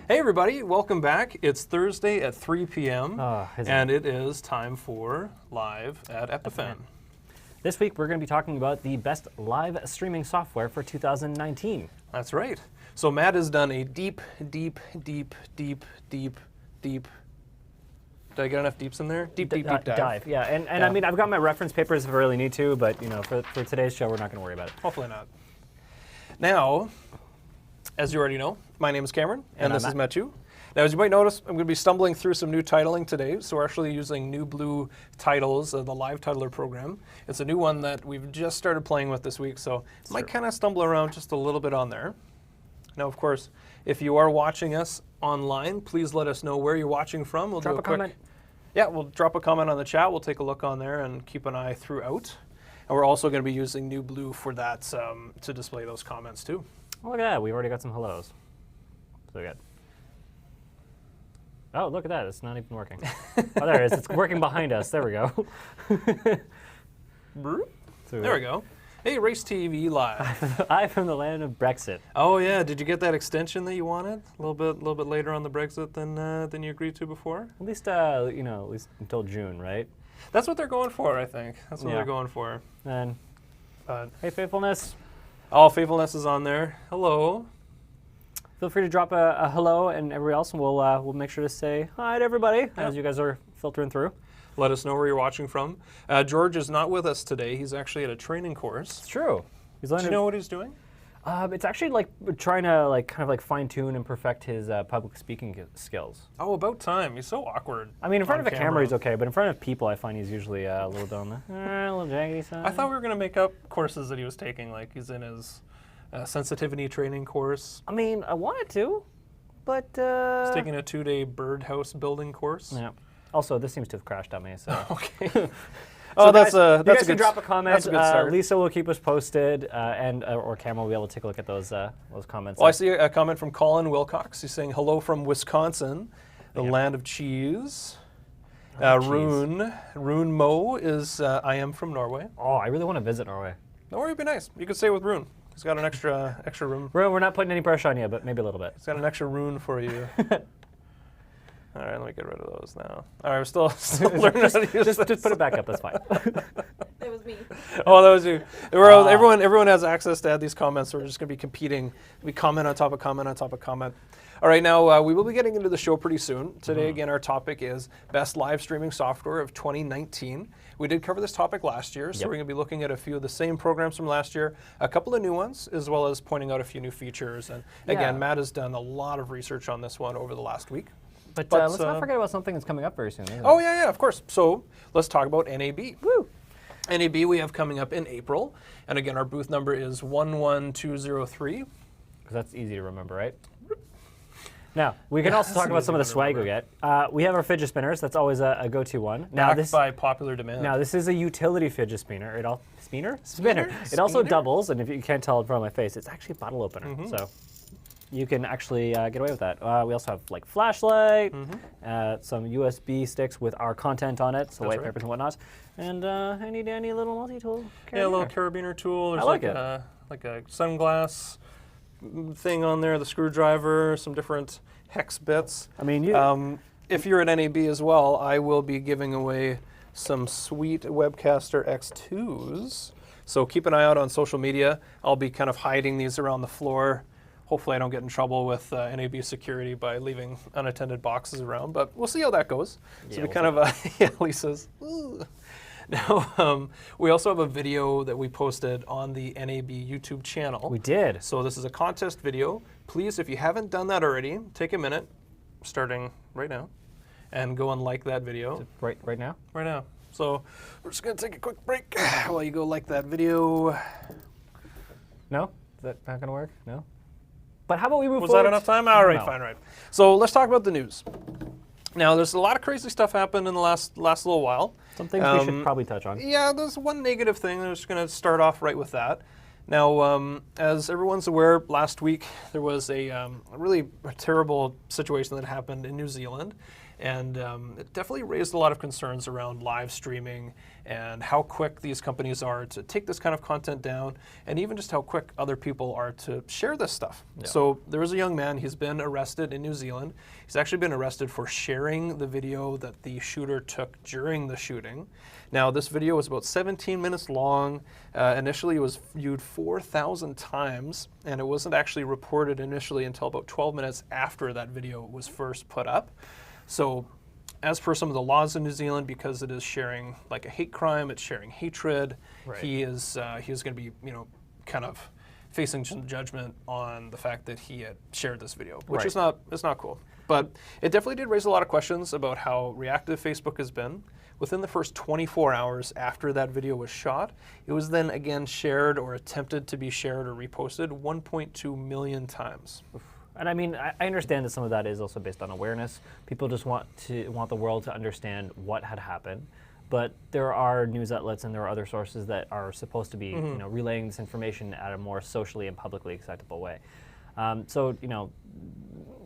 Hey everybody, welcome back. It's Thursday at 3 p.m. And it is time for Live at Epiphan. This week we're going to be talking about the best live streaming software for 2019. That's right. So Matt has done a deep. Did I get enough deeps in there? Deep dive. Yeah, and I mean, I've got my reference papers if I really need to, but you know, for today's show, we're not going to worry about it. Hopefully not. Now, as you already know, my name is Cameron, and this is Matthew. Now, as you might notice, I'm going to be stumbling through some new titling today, so we're actually using New Blue Titles, the live titler program. It's a new one that we've just started playing with this week, so might kind of stumble around just a little bit on there. Now, of course, if you are watching us online, please let us know where you're watching from. We'll drop a comment. Yeah, we'll drop a comment on the chat. We'll take a look on there and keep an eye throughout. And we're also going to be using New Blue for that to display those comments too. Oh, look at that. We've already got some hellos. So good. Oh, look at that. It's not even working. Oh, there it is. It's working behind us. There we go. There we go. Hey, Race TV Live. I'm from the land of Brexit. Oh yeah, did you get that extension that you wanted? A little bit later on the Brexit than you agreed to before. At least at least until June, right? That's what they're going for, I think. That's what they're going for. And hey, Faithfulness. Oh, Faithfulness is on there. Hello. Feel free to drop a hello, and everybody else, and we'll make sure to say hi to everybody as you guys are filtering through. Let us know where you're watching from. George is not with us today. He's actually at a training course. It's true. Do you know what he's doing? It's actually like trying to kind of fine tune and perfect his public speaking skills. Oh, about time. He's so awkward. I mean, in front of a camera he's okay, but in front of people I find he's usually a little down the a little jaggedy side. I thought we were going to make up courses that he was taking, like he's in his sensitivity training course. I mean, I wanted to, but he's taking a 2-day birdhouse building course. Yeah. Also, this seems to have crashed on me. So okay. Oh, that's a good. Can drop a comment. That's a good start. Lisa will keep us posted, and or Cameron will be able to take a look at those comments. Well, I see a comment from Colin Wilcox. He's saying hello from Wisconsin, the land of cheese. Rune Mo is I am from Norway. Oh, I really want to visit Norway. Norway would be nice. You could stay with Rune. He's got an extra room. Rune, we're not putting any pressure on you, but maybe a little bit. He's got an extra rune for you. All right, let me get rid of those now. All right, we're still learning how to use this. Just put it back up. That's fine. That was me. Oh, that was you. Everyone has access to add these comments, so we're just going to be competing. We comment on top of comment on top of comment. All right, now we will be getting into the show pretty soon. Today, again, our topic is best live streaming software of 2019. We did cover this topic last year, so we're going to be looking at a few of the same programs from last year, a couple of new ones, as well as pointing out a few new features. And again, Matt has done a lot of research on this one over the last week. But let's not forget about something that's coming up very soon. Oh, yeah, of course. So let's talk about NAB. Woo! NAB we have coming up in April. And again, our booth number is 11203. Because that's easy to remember, right? Now, we can also talk about some of the swag we get. We have our fidget spinners. That's always a go-to one. Now, backed by popular demand. Now, this is a utility fidget spinner. Spinner. It also doubles, and if you can't tell it from my face, it's actually a bottle opener. So you can actually get away with that. We also have like flashlight, some USB sticks with our content on it, so white papers and whatnot, and handy dandy little multi-tool carabiner. Yeah, a little carabiner tool. There's I like it. Like a sunglass thing on there, the screwdriver, some different hex bits. I mean, if you're at NAB as well, I will be giving away some sweet Webcaster X2s. So keep an eye out on social media. I'll be kind of hiding these around the floor. Hopefully I don't get in trouble with NAB security by leaving unattended boxes around, but we'll see how that goes. So we kind of, Lisa's. Now, we also have a video that we posted on the NAB YouTube channel. We did. So this is a contest video. Please, if you haven't done that already, take a minute, starting right now, and go and like that video. Right now? Right now. So we're just going to take a quick break while you go like that video. No? Is that not going to work? No? But how about we move forward? Was that enough time? All right, fine, right. So let's talk about the news. Now, there's a lot of crazy stuff happened in the last little while. Some things we should probably touch on. Yeah, there's one negative thing. I'm just going to start off right with that. Now, as everyone's aware, last week there was a really terrible situation that happened in New Zealand. And it definitely raised a lot of concerns around live streaming and how quick these companies are to take this kind of content down, and even just how quick other people are to share this stuff. Yeah. So there was a young man, he's been arrested in New Zealand. He's actually been arrested for sharing the video that the shooter took during the shooting. Now, this video was about 17 minutes long. Initially, it was viewed 4,000 times, and it wasn't actually reported initially until about 12 minutes after that video was first put up. So, as per some of the laws in New Zealand, because it is sharing like a hate crime, it's sharing hatred, right. he is going to be, kind of facing some judgment on the fact that he had shared this video, which is not cool. But it definitely did raise a lot of questions about how reactive Facebook has been. Within the first 24 hours after that video was shot, it was then again shared or attempted to be shared or reposted 1.2 million times. And I mean, I understand that some of that is also based on awareness. People just want the world to understand what had happened. But there are news outlets and there are other sources that are supposed to be, relaying this information at a more socially and publicly acceptable way. So,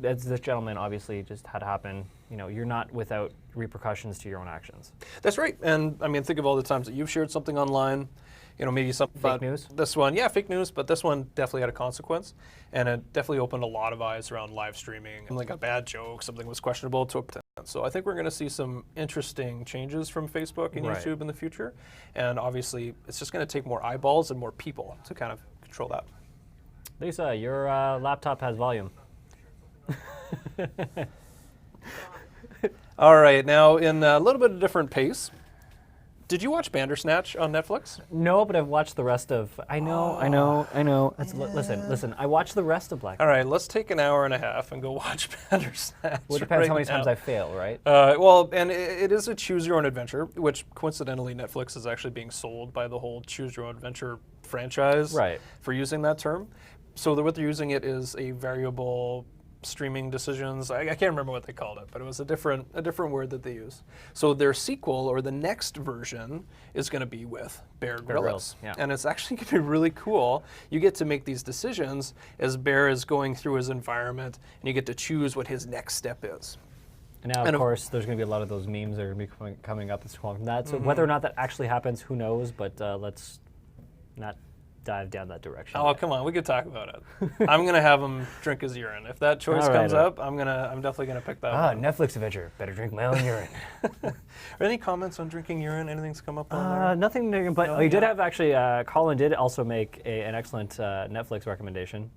as this gentleman obviously just had happen, you're not without repercussions to your own actions. That's right. And I mean, think of all the times that you've shared something online. Maybe something fake news. This one, yeah, fake news, but this one definitely had a consequence, and it definitely opened a lot of eyes around live streaming. Like a bad joke, something was questionable to a percent. So I think we're going to see some interesting changes from Facebook and YouTube in the future, and obviously it's just going to take more eyeballs and more people to kind of control that. Lisa, your laptop has volume. All right, now in a little bit of different pace. Did you watch Bandersnatch on Netflix? No, but I've watched the rest of. I know. Listen. I watched the rest of Black. All right, let's take an hour and a half and go watch Bandersnatch. Well, it depends how many times I fail, right? Well, and it is a choose your own adventure, which coincidentally Netflix is actually being sold by the whole choose your own adventure franchise for using that term. So what they're using it is a variable streaming decisions. I can't remember what they called it, but it was a different word that they use. So their sequel or the next version is going to be with Bear Grylls. Yeah. And it's actually going to be really cool. You get to make these decisions as Bear is going through his environment, and you get to choose what his next step is. And now, of course, there's going to be a lot of those memes that are going to be coming up from that. So whether or not that actually happens, who knows? But let's not dive down that direction. Oh, come on, we could talk about it. I'm gonna have him drink his urine. If that choice comes up, I'm definitely gonna pick that one. Netflix adventure. Better drink my own urine. Are any comments on drinking urine? Anything's come up on there? Nothing, but he did have actually. Colin did also make an excellent Netflix recommendation,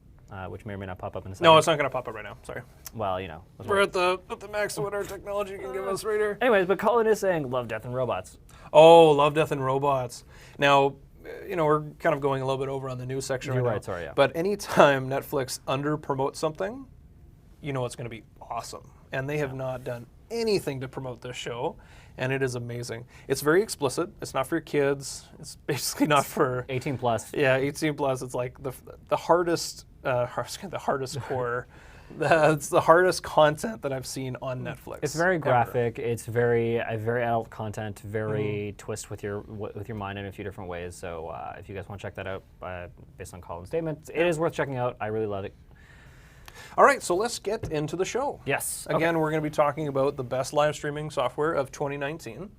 which may or may not pop up in a second. No, it's not gonna pop up right now. Sorry. Well, we're at the max of what our technology can give us right here. Anyways, but Colin is saying Love, Death, and Robots. Oh, Love, Death, and Robots. Now, we're kind of going a little bit over on the news section right now. Sorry, yeah. But anytime Netflix under-promotes something, it's going to be awesome. And they have not done anything to promote this show, and it is amazing. It's very explicit. It's not for your kids. It's basically not for 18 plus. Yeah, 18 plus. It's like the hardest core. That's the hardest content that I've seen on Netflix. It's very graphic. Ever. It's very adult content. Very twist with your mind in a few different ways. So if you guys want to check that out, based on Colin's statement, it is worth checking out. I really love it. All right, so let's get into the show. Yes. Again, we're going to be talking about the best live streaming software of 2019.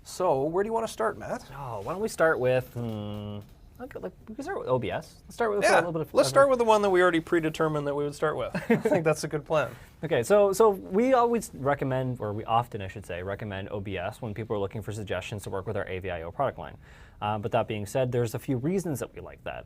So where do you want to start, Matt? Oh, why don't we start with? We can start with OBS. Let's start with a little bit of. Let's start with the one that we already predetermined that we would start with. I think that's a good plan. Okay, so we always recommend, or we often, I should say, recommend OBS when people are looking for suggestions to work with our AVIO product line. But that being said, there's a few reasons that we like that.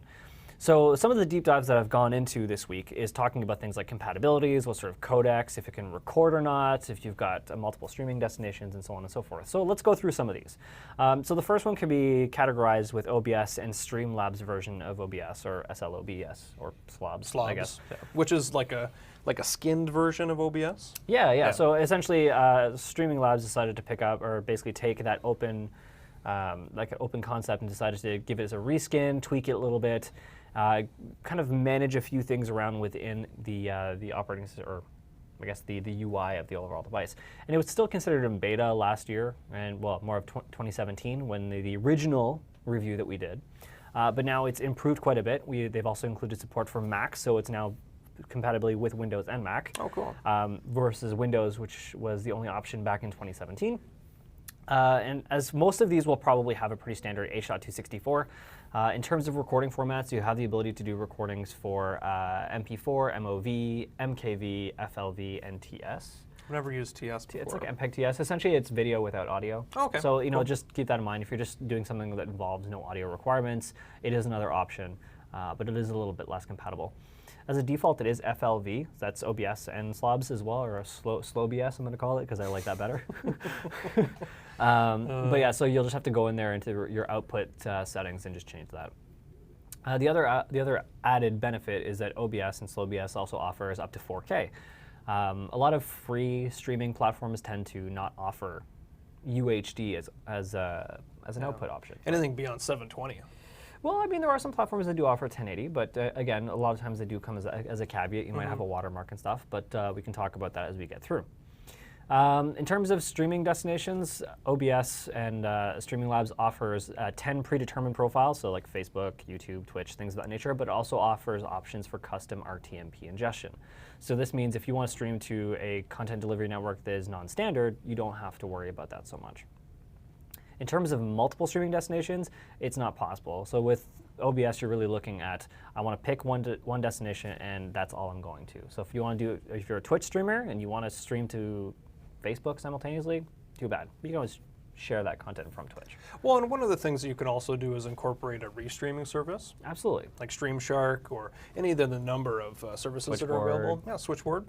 So some of the deep dives that I've gone into this week is talking about things like compatibilities, what sort of codecs, if it can record or not, if you've got multiple streaming destinations, and so on and so forth. So let's go through some of these. So the first one can be categorized with OBS and Streamlabs version of OBS, or SLOBS, or SLOBS, I guess. Yeah. Which is like a skinned version of OBS? Yeah. So essentially, Streamlabs decided to pick up, or basically take that open, like an open concept, and decided to give it a reskin, tweak it a little bit, kind of manage a few things around within the operating system, or I guess the UI of the overall device. And it was still considered in beta last year, and well, more of 2017 when the original review that we did. But now it's improved quite a bit. They've also included support for Mac, so it's now compatibility with Windows and Mac. Oh, cool. Versus Windows, which was the only option back in 2017. And as most of these will probably have a pretty standard A.264. In terms of recording formats, you have the ability to do recordings for MP4, MOV, MKV, FLV, and TS. I've never used TS before. It's like MPEG TS. Essentially, it's video without audio. Okay. So, you know, just keep that in mind. If you're just doing something that involves no audio requirements, it is another option, but it is a little bit less compatible. As a default, it is FLV. That's OBS and slobs as well, or a slow BS, I'm going to call it, because I like that better. But yeah, so you'll just have to go in there into your output settings and just change that. The other added benefit is that OBS and SlowBS also offers up to 4K. A lot of free streaming platforms tend to not offer UHD as an output option. Anything beyond 720. Well, I mean, there are some platforms that do offer 1080, but again, a lot of times they do come as a caveat. You might have a watermark and stuff, but we can talk about that as we get through. In terms of streaming destinations, OBS and Streamlabs offers 10 predetermined profiles, so like Facebook, YouTube, Twitch, things of that nature, but also offers options for custom RTMP ingestion. So this means if you want to stream to a content delivery network that is non-standard, you don't have to worry about that so much. In terms of multiple streaming destinations, it's not possible. So with OBS, you're really looking at, I want to pick one destination, and that's all I'm going to. So if you want to if you're a Twitch streamer and you want to stream to Facebook simultaneously, too bad. You can always share that content from Twitch. Well, and one of the things that you can also do is incorporate a restreaming service. Absolutely. Like StreamShark or any of the number of services that are available. Yeah, Switchboard.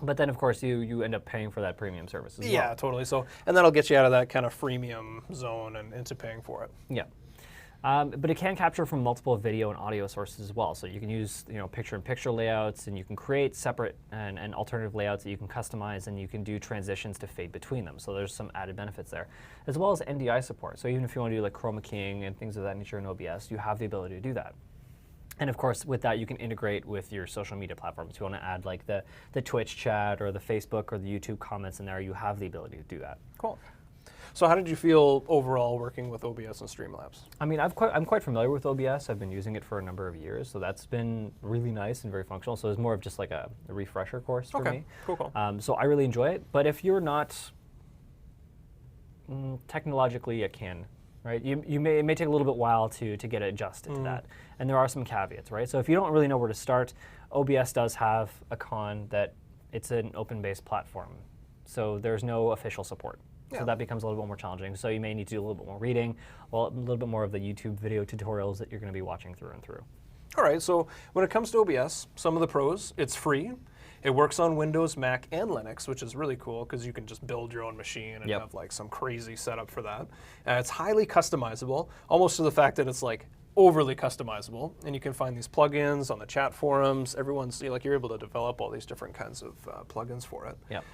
But then, of course, you end up paying for that premium service as well. Yeah, totally. So, and that'll get you out of that kind of freemium zone and into paying for it. Yeah. But it can capture from multiple video and audio sources as well. So you can use picture-in-picture layouts, and you can create separate and alternative layouts that you can customize, and you can do transitions to fade between them. So there's some added benefits there, as well as NDI support. So even if you want to do like chroma keying and things of that nature in OBS, you have the ability to do that. And of course, with that, you can integrate with your social media platforms. If you want to add like the Twitch chat or the Facebook or the YouTube comments in there, you have the ability to do that. Cool. So how did you feel overall working with OBS and Streamlabs? I mean, I'm quite familiar with OBS. I've been using it for a number of years, so that's been really nice and very functional. So it's more of just like a refresher course for me. Cool. So I really enjoy it. But if you're not technologically akin, right? It may take a little bit while to get adjusted to that. And there are some caveats, right? So if you don't really know where to start, OBS does have a con that it's an open-based platform. So there's no official support. So that becomes a little bit more challenging. So you may need to do a little bit more reading, well, a little bit more of the YouTube video tutorials that you're going to be watching through and through. All right, so when it comes to OBS, some of the pros, it's free. It works on Windows, Mac, and Linux, which is really cool because you can just build your own machine and have like some crazy setup for that. It's highly customizable, almost to the fact that it's like overly customizable, and you can find these plugins on the chat forums. Everyone's you're able to develop all these different kinds of plugins for it. Yep.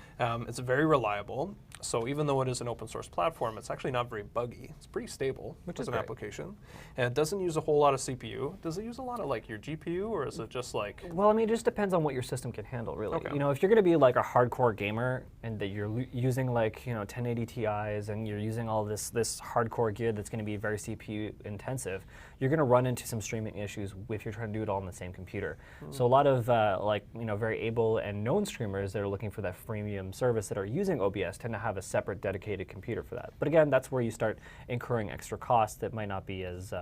It's very reliable. So even though it is an open source platform, it's actually not very buggy. It's pretty stable as an application. And it doesn't use a whole lot of CPU. Does it use a lot of like your GPU, or is it just like? Well, I mean, it just depends on what your system can handle, really. Okay. You know, if you're going to be like a hardcore gamer and that you're using like 1080 Ti's and you're using all this hardcore gear that's going to be very CPU intensive, you're going to run into some streaming issues if you're trying to do it all on the same computer. So a lot of very able and known streamers that are looking for that freemium service that are using OBS tend to have a separate dedicated computer for that. But again, that's where you start incurring extra costs that might not be as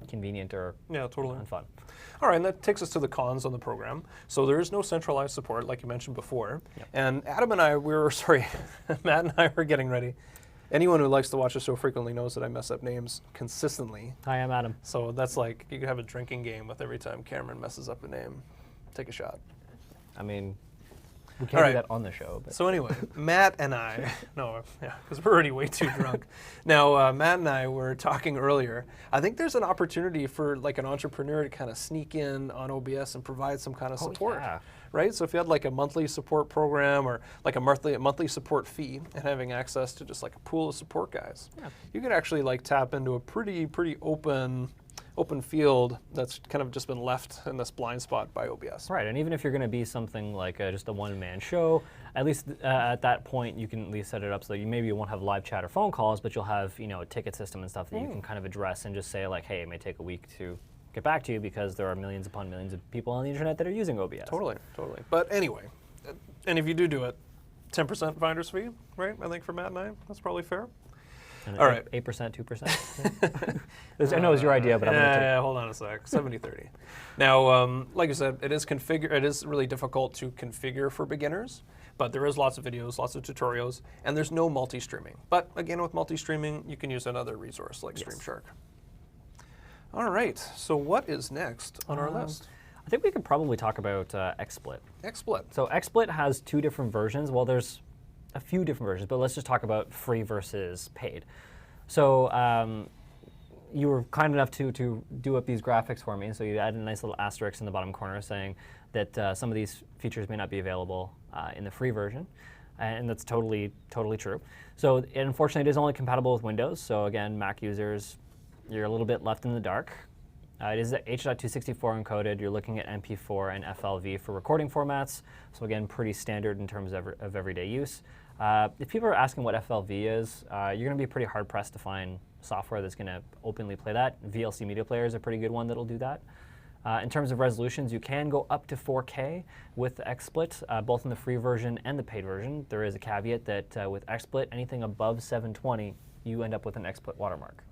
convenient or fun. All right, and that takes us to the cons on the program. So there is no centralized support, like you mentioned before. Yep. And Adam and I, Matt and I were getting ready. Anyone who likes to watch the show frequently knows that I mess up names consistently. Hi, I'm Adam. So that's like, you could have a drinking game with every time Cameron messes up a name. Take a shot. I mean, we can't do that on the show. But. So anyway, Matt and I, because we're already way too drunk. Now, Matt and I were talking earlier. I think there's an opportunity for like an entrepreneur to kind of sneak in on OBS and provide some kind of support. Yeah. Right? So if you had like a monthly support program or like a monthly support fee and having access to just like a pool of support guys, you could actually like tap into a pretty open field that's kind of just been left in this blind spot by OBS. Right, and even if you're going to be something like just a one-man show, at least at that point you can at least set it up so that you maybe won't have live chat or phone calls, but you'll have a ticket system and stuff that you can kind of address and just say like, hey, it may take a week to get back to you because there are millions upon millions of people on the internet that are using OBS. Totally. But anyway, and if you do it, 10% finder's fee, right? I think for Matt and I, that's probably fair. And all right. 8%, 2%? I know it was your idea, but I'm going to Yeah, hold on a sec. 70-30. Now, like I said, it is really difficult to configure for beginners, but there is lots of videos, lots of tutorials, and there's no multi-streaming. But again, with multi-streaming, you can use another resource like Streamshark. All right, so what is next on our list? I think we could probably talk about XSplit. XSplit. So XSplit has 2 different versions. Well, there's a few different versions, but let's just talk about free versus paid. So you were kind enough to do up these graphics for me, so you added a nice little asterisk in the bottom corner saying that some of these features may not be available in the free version, and that's totally true. So unfortunately, it is only compatible with Windows, so again, Mac users, you're a little bit left in the dark. It is H.264 encoded. You're looking at MP4 and FLV for recording formats, so again, pretty standard in terms of everyday use. If people are asking what FLV is, you're going to be pretty hard-pressed to find software that's going to openly play that. VLC Media Player is a pretty good one that'll do that. In terms of resolutions, you can go up to 4K with XSplit, both in the free version and the paid version. There is a caveat that with XSplit, anything above 720, you end up with an XSplit watermark.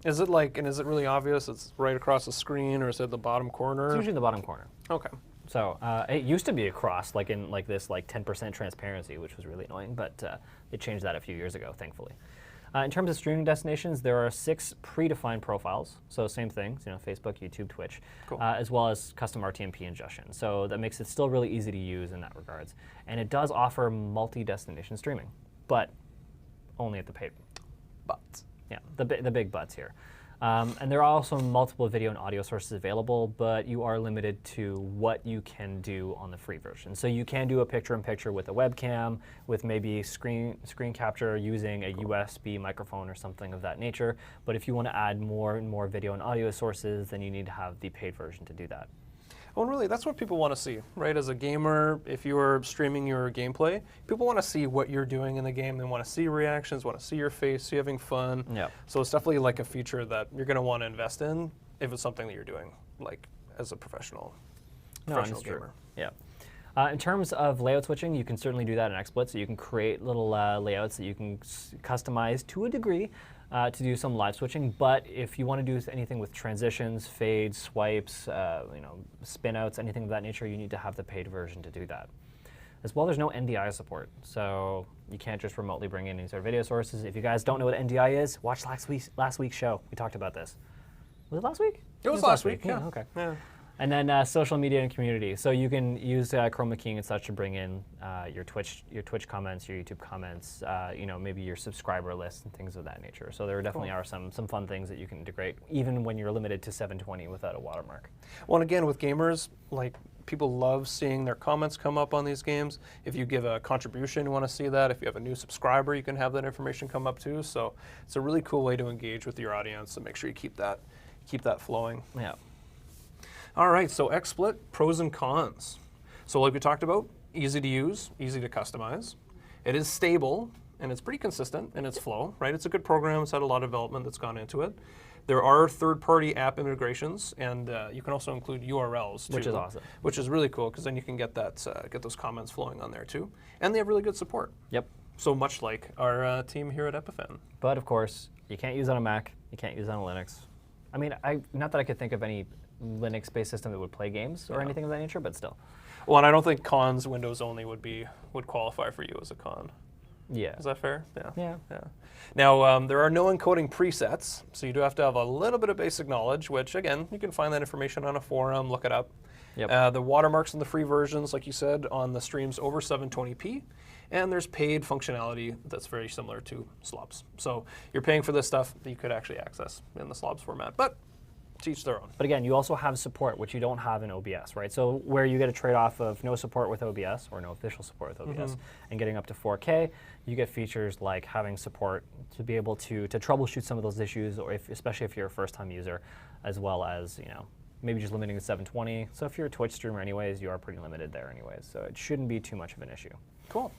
Is it really obvious? It's right across the screen, or is it the bottom corner? It's usually the bottom corner. Okay. So it used to be across, like in this 10% transparency, which was really annoying, but they changed that a few years ago, thankfully. In terms of streaming destinations, there are 6 predefined profiles. So same things, Facebook, YouTube, Twitch, cool. As well as custom RTMP ingestion. So that makes it still really easy to use in that regards. And it does offer multi-destination streaming, but only at the paid. But. Yeah, the big buts here. And there are also multiple video and audio sources available, but you are limited to what you can do on the free version. So you can do a picture-in-picture with a webcam, with maybe screen capture using a USB microphone or something of that nature. But if you want to add more and more video and audio sources, then you need to have the paid version to do that. Well, really, that's what people want to see, right? As a gamer, if you are streaming your gameplay, people want to see what you're doing in the game. They want to see reactions, want to see your face, see you having fun. Yeah. So it's definitely like a feature that you're going to want to invest in if it's something that you're doing, like as a professional gamer. True. Yeah. In terms of layout switching, you can certainly do that in XSplit. So you can create little layouts that you can customize to a degree to do some live switching. But if you want to do anything with transitions, fades, swipes, spin outs, anything of that nature, you need to have the paid version to do that. As well, there's no NDI support, so you can't just remotely bring in any sort of video sources. If you guys don't know what NDI is, watch last week's show. We talked about this. Was it last week? It was last week. Yeah. Okay. Yeah. And then social media and community. So you can use chroma keying and such to bring in your Twitch comments, your YouTube comments, maybe your subscriber list and things of that nature. So there definitely are some fun things that you can integrate, even when you're limited to 720 without a watermark. Well, and again, with gamers, people love seeing their comments come up on these games. If you give a contribution, you want to see that. If you have a new subscriber, you can have that information come up too. So it's a really cool way to engage with your audience and make sure you keep that flowing. Yeah. All right, so XSplit, pros and cons. So like we talked about, easy to use, easy to customize. It is stable, and it's pretty consistent in its flow, right? It's a good program. It's had a lot of development that's gone into it. There are third-party app integrations, and you can also include URLs too, which is awesome. Which is really cool, because then you can get those comments flowing on there too. And they have really good support. Yep. So much like our team here at Epiphan. But of course, you can't use it on a Mac. You can't use it on Linux. I mean, not that I could think of any Linux-based system that would play games or anything of that nature, but still. Well, and I don't think cons Windows only would qualify for you as a con. Yeah. Is that fair? Yeah. Now, there are no encoding presets, so you do have to have a little bit of basic knowledge, which, again, you can find that information on a forum, look it up. Yep. The watermarks in the free versions, like you said, on the streams over 720p, and there's paid functionality that's very similar to slobs. So you're paying for this stuff that you could actually access in the slobs format, but to each their own. But again, you also have support, which you don't have in OBS, right? So where you get a trade-off of no support with OBS, or no official support with OBS, and getting up to 4K, you get features like having support to be able to troubleshoot some of those issues, or especially if you're a first-time user, as well as, maybe just limiting to 720. So if you're a Twitch streamer anyways, you are pretty limited there anyways. So it shouldn't be too much of an issue. Cool.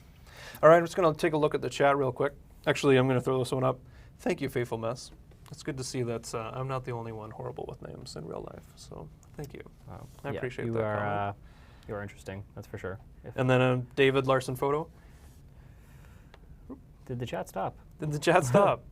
All right, I'm just going to take a look at the chat real quick. Actually, I'm going to throw this one up. Thank you, Faithful Mess. It's good to see that I'm not the only one horrible with names in real life. So thank you. I appreciate you that. Are, you are interesting, that's for sure. And then David Larson photo. Did the chat stop? Did the chat stop?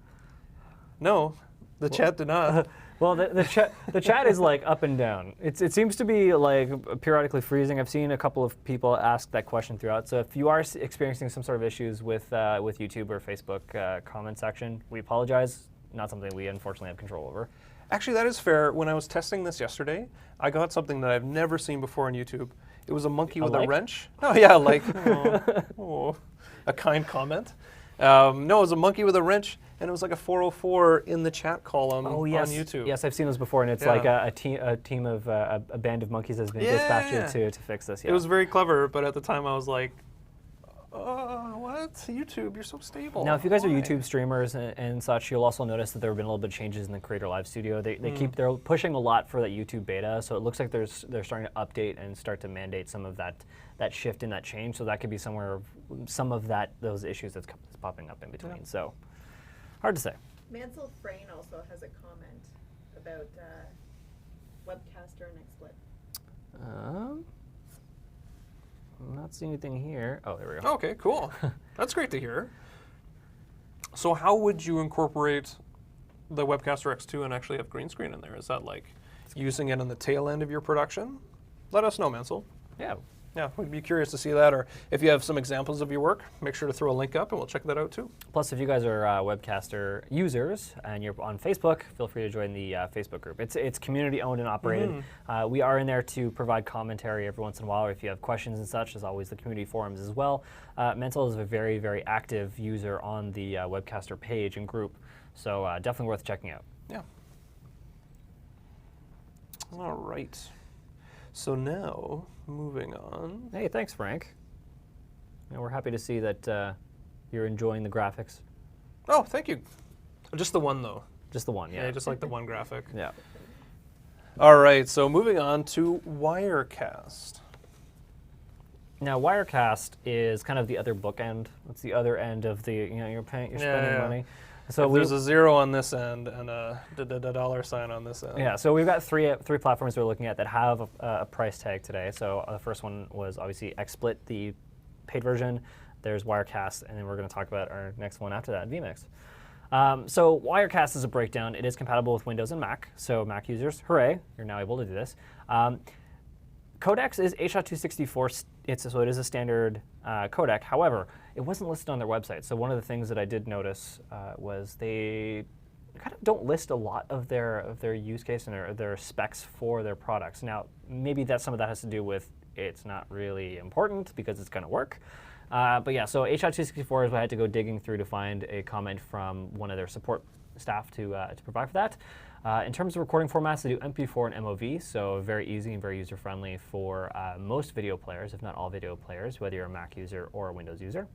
No, the chat did not. Well, the chat is like up and down. It seems to be like periodically freezing. I've seen a couple of people ask that question throughout. So if you are experiencing some sort of issues with YouTube or Facebook comment section, we apologize. Not something we unfortunately have control over. Actually, that is fair. When I was testing this yesterday, I got something that I've never seen before on YouTube. It was a monkey with a wrench. Oh yeah, like a kind comment. No, it was a monkey with a wrench, and it was like a 404 in the chat column on YouTube. Yes, I've seen those before, and it's like a team of a band of monkeys has been dispatched to fix this. Yeah. It was very clever, but at the time I was like, what? YouTube, you're so stable. Now, if you guys are YouTube streamers and such, you'll also notice that there have been a little bit of changes in the Creator Live Studio. They're pushing a lot for that YouTube beta, so it looks like they're starting to update and start to mandate some of that shift in that change. So that could be some of those issues that's popping up in between. Yeah. So hard to say. Mansell Frayne also has a comment about Webcaster and XSplit. I'm not seeing anything here. Oh, there we go. Okay, cool. That's great to hear. So how would you incorporate the Webcaster X2 and actually have green screen in there? Is that like using it on the tail end of your production? Let us know, Mansell. Yeah. Yeah, we'd be curious to see that, or if you have some examples of your work, make sure to throw a link up and we'll check that out too. Plus, if you guys are Webcaster users and you're on Facebook, feel free to join the Facebook group. It's community owned and operated. We are in there to provide commentary every once in a while, or if you have questions and such, there's always the community forums as well. Mansell is a very, very active user on the Webcaster page and group, so definitely worth checking out. Yeah. All right. So now, moving on. Hey, thanks, Frank. Yeah, we're happy to see that you're enjoying the graphics. Oh, thank you. Just the one, though. Just the one, yeah. Yeah, just like the one graphic. Yeah. All right, so moving on to Wirecast. Now, Wirecast is kind of the other bookend. It's the other end of the, you're spending money. So there's a zero on this end and a dollar sign on this end. Yeah, so we've got three platforms we're looking at that have a price tag today. So the first one was obviously XSplit, the paid version. There's Wirecast, and then we're going to talk about our next one after that, vMix. So Wirecast is a breakdown. It is compatible with Windows and Mac. So Mac users, hooray, you're now able to do this. Codecs is H.264, so it is a standard codec. However, it wasn't listed on their website. So one of the things that I did notice was they kind of don't list a lot of their use case and their specs for their products. Now, maybe some of that has to do with it's not really important because it's going to work. But yeah, so H.264 is what I had to go digging through to find a comment from one of their support staff to provide for that. In terms of recording formats, they do MP4 and MOV, so very easy and very user-friendly for most video players, if not all video players, whether you're a Mac user or a Windows user.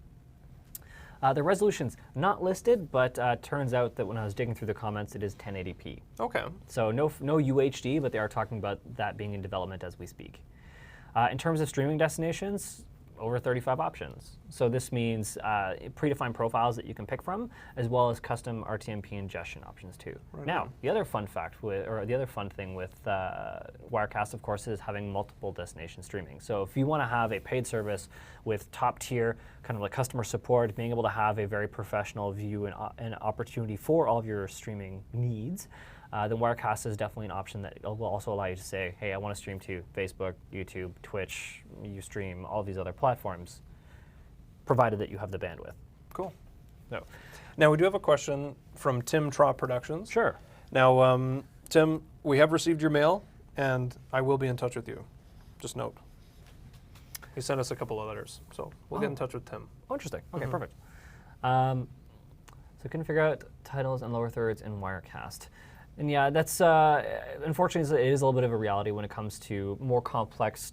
The resolution's not listed, but turns out that when I was digging through the comments, it is 1080p. Okay. So no UHD, but they are talking about that being in development as we speak. In terms of streaming destinations, over 35 options. So this means predefined profiles that you can pick from, as well as custom RTMP ingestion options too. Right. Now, the other fun thing with Wirecast, of course, is having multiple destination streaming. So if you want to have a paid service with top tier, kind of like customer support, being able to have a very professional view and opportunity for all of your streaming needs, then Wirecast is definitely an option that will also allow you to say, hey, I want to stream to Facebook, YouTube, Twitch, Ustream, all these other platforms, provided that you have the bandwidth. Cool. No. Now, we do have a question from Tim Traw Productions. Sure. Now, Tim, we have received your mail, and I will be in touch with you. Just note. He sent us a couple of letters, so we'll get in touch with Tim. Oh, interesting. Okay, perfect. So can figure out titles and lower thirds in Wirecast. And yeah, that's unfortunately it is a little bit of a reality when it comes to more complex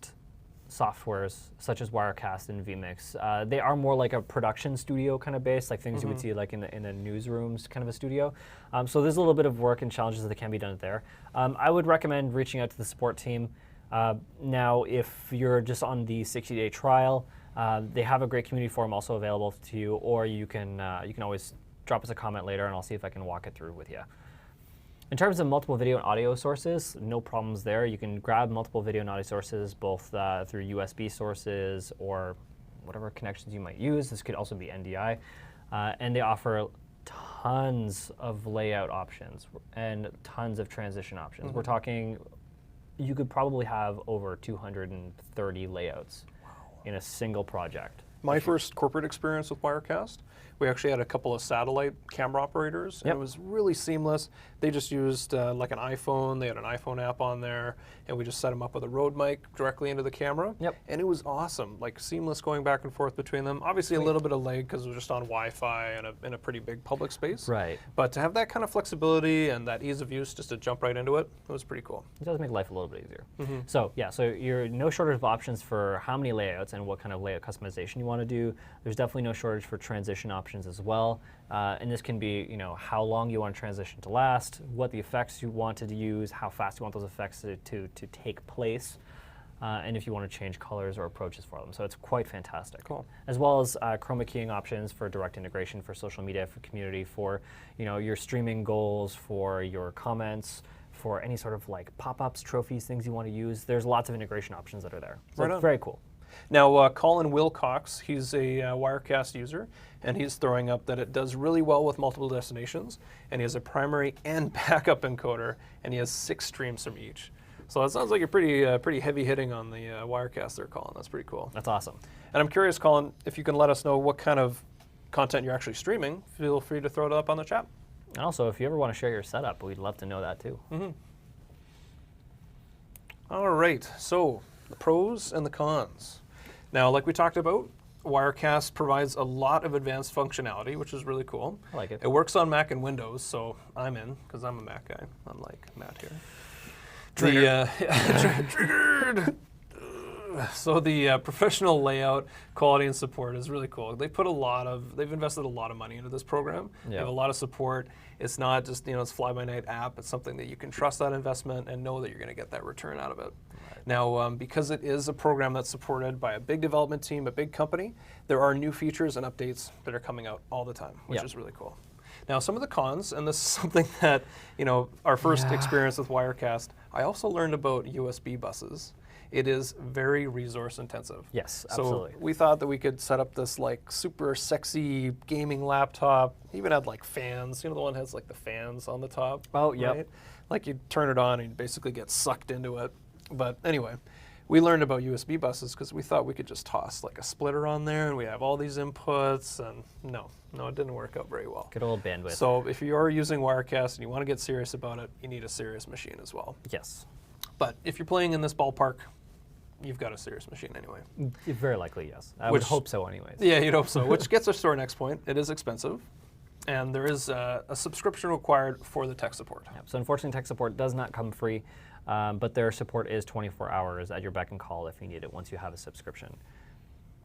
softwares such as Wirecast and vMix. They are more like a production studio kind of base, like things you would see like in a newsrooms kind of a studio. So there's a little bit of work and challenges that can be done there. I would recommend reaching out to the support team. Now, if you're just on the 60-day trial, they have a great community forum also available to you, or you can always drop us a comment later, and I'll see if I can walk it through with you. In terms of multiple video and audio sources, no problems there. You can grab multiple video and audio sources both through USB sources or whatever connections you might use. This could also be NDI. And they offer tons of layout options and tons of transition options. We're talking, you could probably have over 230 layouts in a single project. My first corporate experience with Wirecast, we actually had a couple of satellite camera operators, and it was really seamless. They just used like an iPhone. They had an iPhone app on there, and we just set them up with a Rode mic directly into the camera. And it was awesome, like seamless going back and forth between them. Obviously a little bit of lag because we're just on Wi-Fi and in a pretty big public space. Right. But to have that kind of flexibility and that ease of use just to jump right into it, it was pretty cool. It does make life a little bit easier. So yeah, so you're no shortage of options for how many layouts and what kind of layout customization you want to do. There's definitely no shortage for transition options as well. And this can be, you know, how long you want a transition to last, what the effects you wanted to use, how fast you want those effects to take place, and if you want to change colors or approaches for them. So it's quite fantastic. Cool. As well as chroma keying options for direct integration for social media, for community, for, you know, your streaming goals, for your comments, for any sort of like pop-ups, trophies, things you want to use. There's lots of integration options that are there. So it's very cool. Now, Colin Wilcox, he's a Wirecast user, and he's throwing up that it does really well with multiple destinations, and he has a primary and backup encoder, and he has 6 streams from each. So that sounds like a pretty heavy hitting on the Wirecast there, Colin. That's pretty cool. That's awesome. And I'm curious, Colin, if you can let us know what kind of content you're actually streaming, feel free to throw it up on the chat. And also, if you ever want to share your setup, we'd love to know that too. All right, so the pros and the cons. Now, like we talked about, Wirecast provides a lot of advanced functionality, which is really cool. I like it. It works on Mac and Windows, so I'm in, because I'm a Mac guy, unlike Matt here. Triggered! So the professional layout, quality, and support is really cool. They've invested a lot of money into this program. They have a lot of support. It's not just, you know, it's fly-by-night app. It's something that you can trust that investment and know that you're going to get that return out of it. Now, because it is a program that's supported by a big development team, a big company, there are new features and updates that are coming out all the time, which is really cool. Now, some of the cons, and this is something that, you know, our first experience with Wirecast, I also learned about USB buses. It is very resource intensive. Yes, absolutely. So we thought that we could set up this like super sexy gaming laptop, even had like fans, you know, the one that has like the fans on the top. Oh, yeah. Right? Like you turn it on and you basically get sucked into it. But anyway, we learned about USB buses because we thought we could just toss like a splitter on there and we have all these inputs, and no, it didn't work out very well. Good old bandwidth. So if you are using Wirecast and you want to get serious about it, you need a serious machine as well. Yes. But if you're playing in this ballpark, you've got a serious machine anyway. Very likely, yes. I would hope so anyways. Yeah, you'd hope so, which gets us to our next point. It is expensive, and there is a subscription required for the tech support. Yep. So unfortunately, tech support does not come free, but their support is 24 hours at your beck and call if you need it once you have a subscription.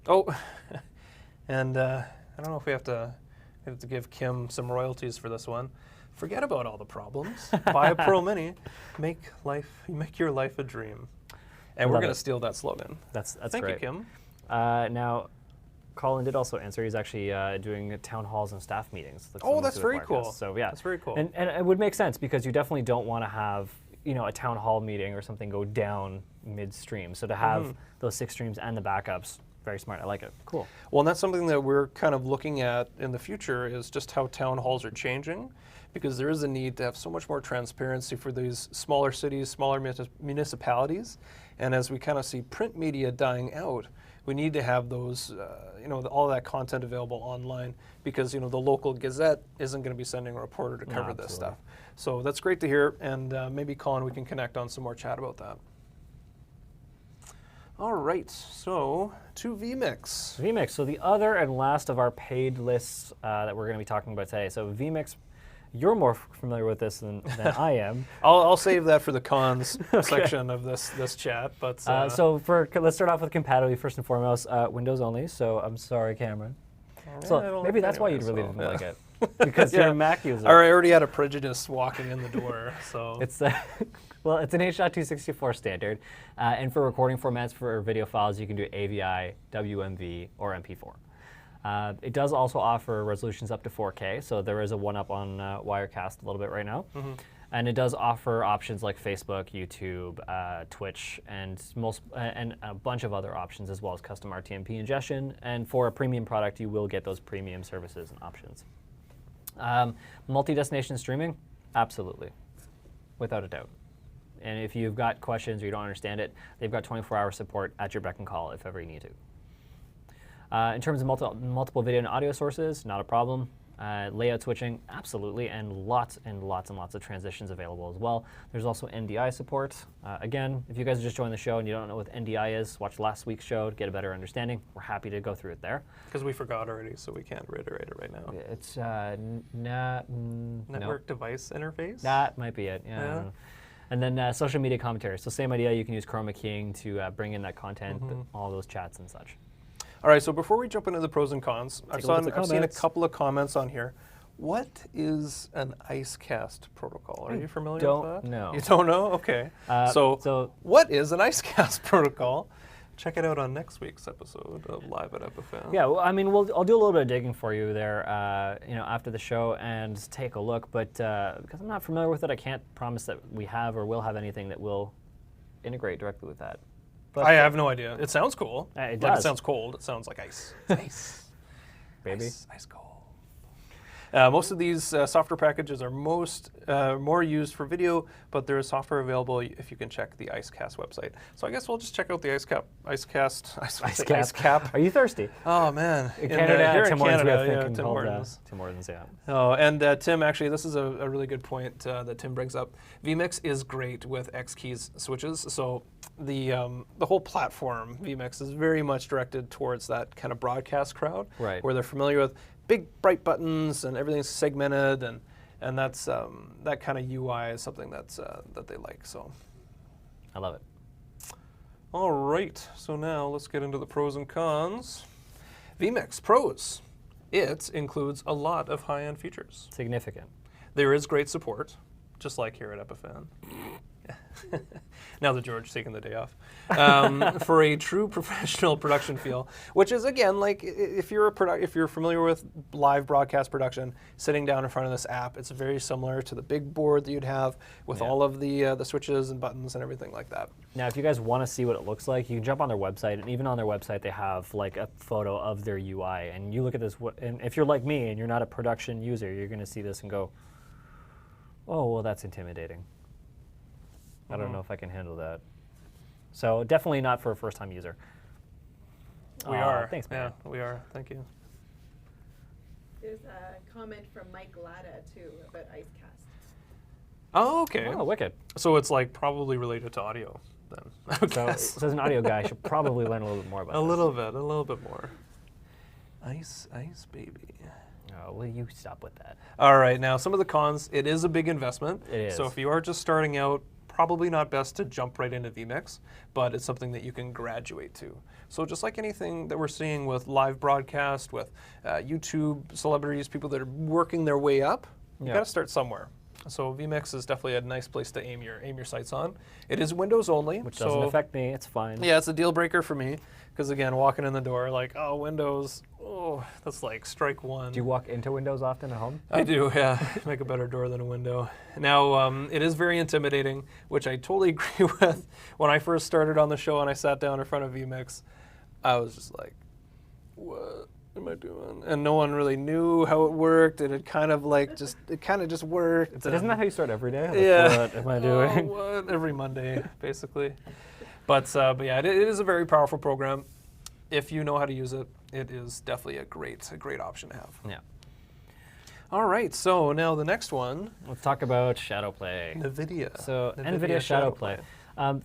Oh, and I don't know if we have to give Kim some royalties for this one. Forget about all the problems. Buy a Pro Mini. Make your life a dream. And we're going to steal that slogan. That's Thank great. you, Kim. Now, Colin did also answer. He's actually doing town halls and staff meetings. Oh, that's very cool. So yeah, that's very cool. And it would make sense because you definitely don't want to have, you know, a town hall meeting or something go down midstream. So to have those 6 streams and the backups, very smart. I like it. Cool. Well, and that's something that we're kind of looking at in the future is just how town halls are changing, because there is a need to have so much more transparency for these smaller cities, smaller municipalities. And as we kind of see print media dying out, we need to have those, you know, all that content available online, because, you know, the local Gazette isn't going to be sending a reporter to cover this stuff. So that's great to hear, and maybe, Colin, we can connect on some more chat about that. All right, so to vMix. vMix, so the other and last of our paid lists that we're going to be talking about today. So vMix, you're more familiar with this than I am. I'll save that for the cons section of this chat. But so let's start off with compatibility first and foremost. Windows only. So I'm sorry, Cameron. So maybe that's why you really didn't like it, because you're a Mac user. I already had a prejudice walking in the door. So it's well, it's an H.264 standard, and for recording formats for video files, you can do AVI, WMV, or MP4. It does also offer resolutions up to 4K, so there is a one-up on Wirecast a little bit right now. And it does offer options like Facebook, YouTube, Twitch, and a bunch of other options, as well as custom RTMP ingestion. And for a premium product, you will get those premium services and options. Multi-destination streaming? Absolutely, without a doubt. And if you've got questions or you don't understand it, they've got 24-hour support at your beck and call if ever you need to. In terms of multiple video and audio sources, not a problem. Layout switching, absolutely, and lots of transitions available as well. There's also NDI support. Again, if you guys just joined the show and you don't know what NDI is, watch last week's show to get a better understanding. We're happy to go through it there. Because we forgot already, so we can't reiterate it right now. It's Network device interface? That might be it, yeah. And then social media commentary. So same idea, you can use chroma keying to bring in that content, all those chats and such. All right, so before we jump into the pros and cons, I've seen a couple of comments on here. What is an IceCast protocol? Are you familiar with that? Don't know. You don't know? Okay. So what is an IceCast protocol? Check it out on next week's episode of Live at Epiphan. Yeah, well, I mean, I'll do a little bit of digging for you there, after the show and take a look. But because I'm not familiar with it, I can't promise that we have or will have anything that will integrate directly with that. But I have no idea. It sounds cool. It does. does. It sounds cold. It sounds like ice. It's ice. Baby. Ice cold. Most of these software packages are more used for video, but there is software available if you can check the IceCast website. So I guess we'll just check out the IceCast. Are you thirsty? Oh man, In Canada, here Tim in Hortons, Canada, we have Tim Hortons. Tim Hortons, yeah. Oh, and Tim, actually, this is a really good point that Tim brings up. vMix is great with X keys switches. So the whole platform, vMix, is very much directed towards that kind of broadcast crowd, Right. where they're familiar with big bright buttons and everything's segmented, and that's that kind of UI is something that's that they like. So I love it. all right, so now let's get into the pros and cons. vMix pros. It includes a lot of high-end features. Significant. There is great support, just like here at Epiphan. Now that George's taking the day off. For a true professional production feel, which is, again, like if you're familiar with live broadcast production, sitting down in front of this app, it's very similar to the big board that you'd have with all of the switches and buttons and everything like that. Now, if you guys want to see what it looks like, you can jump on their website, and even on their website, they have like a photo of their UI. And you look at this, and if you're like me and you're not a production user, you're going to see this and go, oh, well, that's intimidating. I don't know if I can handle that. So definitely not for a first-time user. We are. Thanks, man. Yeah, we are. Thank you. There's a comment from Mike Latta, too, about IceCast. Oh, okay. Oh, wicked. So it's like probably related to audio then. I would So, guess. so as an audio guy, I should probably learn a little bit more about A this. little bit more. Ice baby. Oh, will you stop with that? All right, now some of the cons. It is a big investment. It is. So if you are just starting out, probably not best to jump right into vMix, but it's something that you can graduate to. So just like anything that we're seeing with live broadcast, with YouTube celebrities, people that are working their way up, you got to start somewhere. So vMix is definitely a nice place to aim your sights on. It is Windows only, Which doesn't affect me. It's fine. Yeah, it's a deal breaker for me because again, walking in the door like, oh, Windows, oh, that's like strike one. Do you walk into Windows often at home? I do, yeah. Make a better door than a window. Now, it is very intimidating, which I totally agree with. When I first started on the show and I sat down in front of vMix, I was just like, what am I doing? And no one really knew how it worked, and it kind of just worked. Isn't that how you start every day? Like, Yeah. what am I doing? Oh, what? Every Monday, basically. But yeah, it is a very powerful program. If you know how to use it, it is definitely a great option to have. Yeah. All right, so now the next one. Let's talk about Shadowplay. Nvidia. So Nvidia Shadowplay.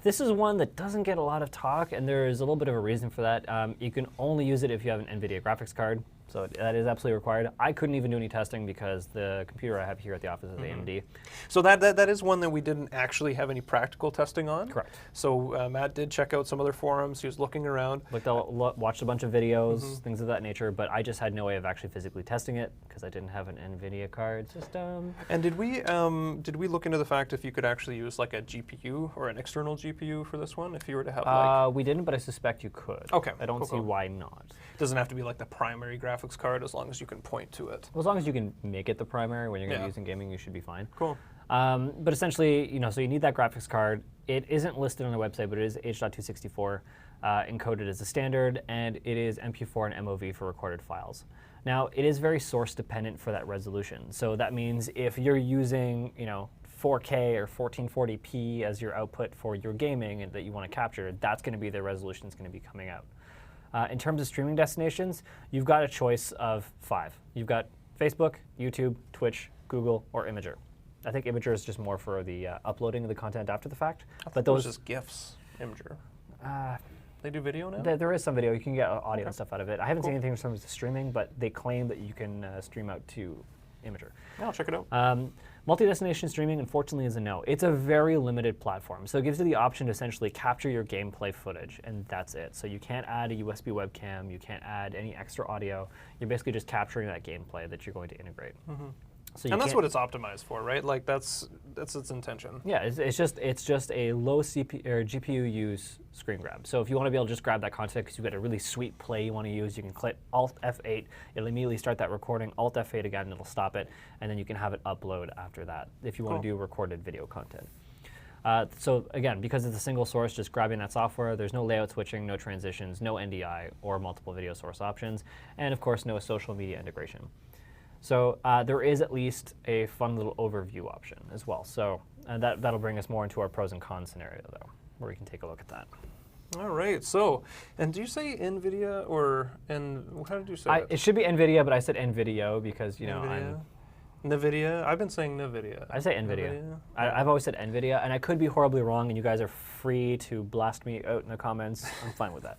This is one that doesn't get a lot of talk, and there is a little bit of a reason for that. You can only use it if you have an Nvidia graphics card, so that is absolutely required. I couldn't even do any testing because the computer I have here at the office is AMD. So that is one that we didn't actually have any practical testing on. Correct. So Matt did check out some other forums. He was looking around. Watched a bunch of videos, things of that nature, but I just had no way of actually physically testing it because I didn't have an Nvidia card system. And did we look into the fact if you could actually use like a GPU or an external GPU for this one? If you were to have like... We didn't, but I suspect you could. Okay. I don't see why not. Doesn't have to be like the primary graphics card as long as you can point to it. Well, as long as you can make it the primary when you're going to Yeah. use in gaming, you should be fine. Cool. But essentially, so you need that graphics card. It isn't listed on the website, but it is H.264 encoded as a standard, and it is MP4 and MOV for recorded files. Now, it is very source dependent for that resolution. So that means if you're using, 4K or 1440p as your output for your gaming and that you want to capture, that's going to be the resolution that's going to be coming out. In terms of streaming destinations, you've got a choice of 5. You've got Facebook, YouTube, Twitch, Google, or Imgur. I think Imgur is just more for the uploading of the content after the fact. But those just GIFs, Imgur. They do video now? There is some video. You can get audio and stuff out of it. I haven't seen anything in terms of streaming, but they claim that you can stream out to Imgur. Yeah, I'll check it out. Multi-destination streaming, unfortunately, is a no. It's a very limited platform. So it gives you the option to essentially capture your gameplay footage, and that's it. So you can't add a USB webcam. You can't add any extra audio. You're basically just capturing that gameplay that you're going to integrate. So and that's what it's optimized for, right? Like that's its intention. Yeah, it's just a low CPU or GPU use screen grab. So if you want to be able to just grab that content because you've got a really sweet play you want to use, you can click Alt F8. It'll immediately start that recording. Alt F8 again, and it'll stop it, and then you can have it upload after that if you want to do recorded video content. So again, because it's a single source, just grabbing that software, there's no layout switching, no transitions, no NDI or multiple video source options, and of course no social media integration. So there is at least a fun little overview option as well. So that'll bring us more into our pros and cons scenario, though, where we can take a look at that. All right. So, and do you say Nvidia or how did you say it? It should be Nvidia, but I said Nvidia because Nvidia. I've been saying Nvidia. I say Nvidia. I've always said Nvidia, and I could be horribly wrong. And you guys are free to blast me out in the comments. I'm fine with that.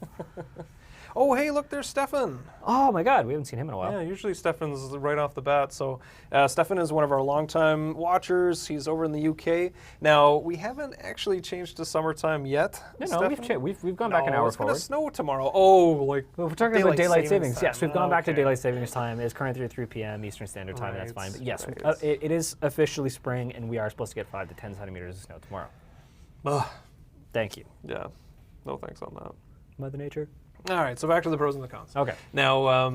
Oh, hey, look, there's Stefan. Oh, my God, we haven't seen him in a while. Yeah, usually Stefan's right off the bat. So Stefan is one of our longtime watchers. He's over in the UK. Now, we haven't actually changed to summertime yet. No, we've gone back an hour forward. It's going to snow tomorrow. Oh, like we're talking about daylight savings. time. Yes, we've gone back to daylight savings time. It's currently 3 p.m. Eastern Standard Time, and that's fine. But yes, it is officially spring, and we are supposed to get 5 to 10 centimeters of snow tomorrow. Ugh. Thank you. Yeah, no thanks on that. Mother Nature. All right, so back to the pros and the cons. Okay. Now,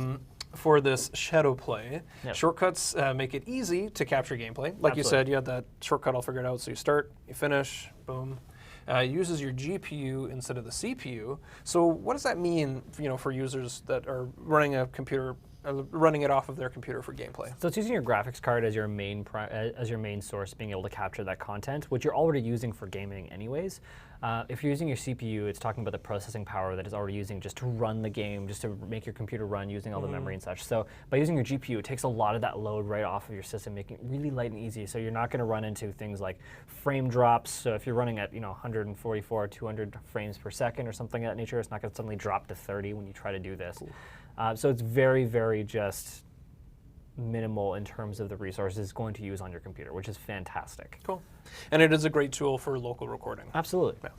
for this Shadowplay, shortcuts make it easy to capture gameplay. Like you said, you had that shortcut all figured out. So you start, you finish, boom. It uses your GPU instead of the CPU. So what does that mean, for users that are running a computer, running it off of their computer for gameplay? So it's using your graphics card as your main source, being able to capture that content, which you're already using for gaming anyways. If you're using your CPU, it's talking about the processing power that it's already using just to run the game, just to make your computer run using all the memory and such. So by using your GPU, it takes a lot of that load right off of your system, making it really light and easy. So you're not going to run into things like frame drops. So if you're running at 144, 200 frames per second or something of that nature, it's not going to suddenly drop to 30 when you try to do this. Cool. So it's very, very just minimal in terms of the resources it's going to use on your computer, which is fantastic. Cool. And it is a great tool for local recording. Absolutely. Yeah.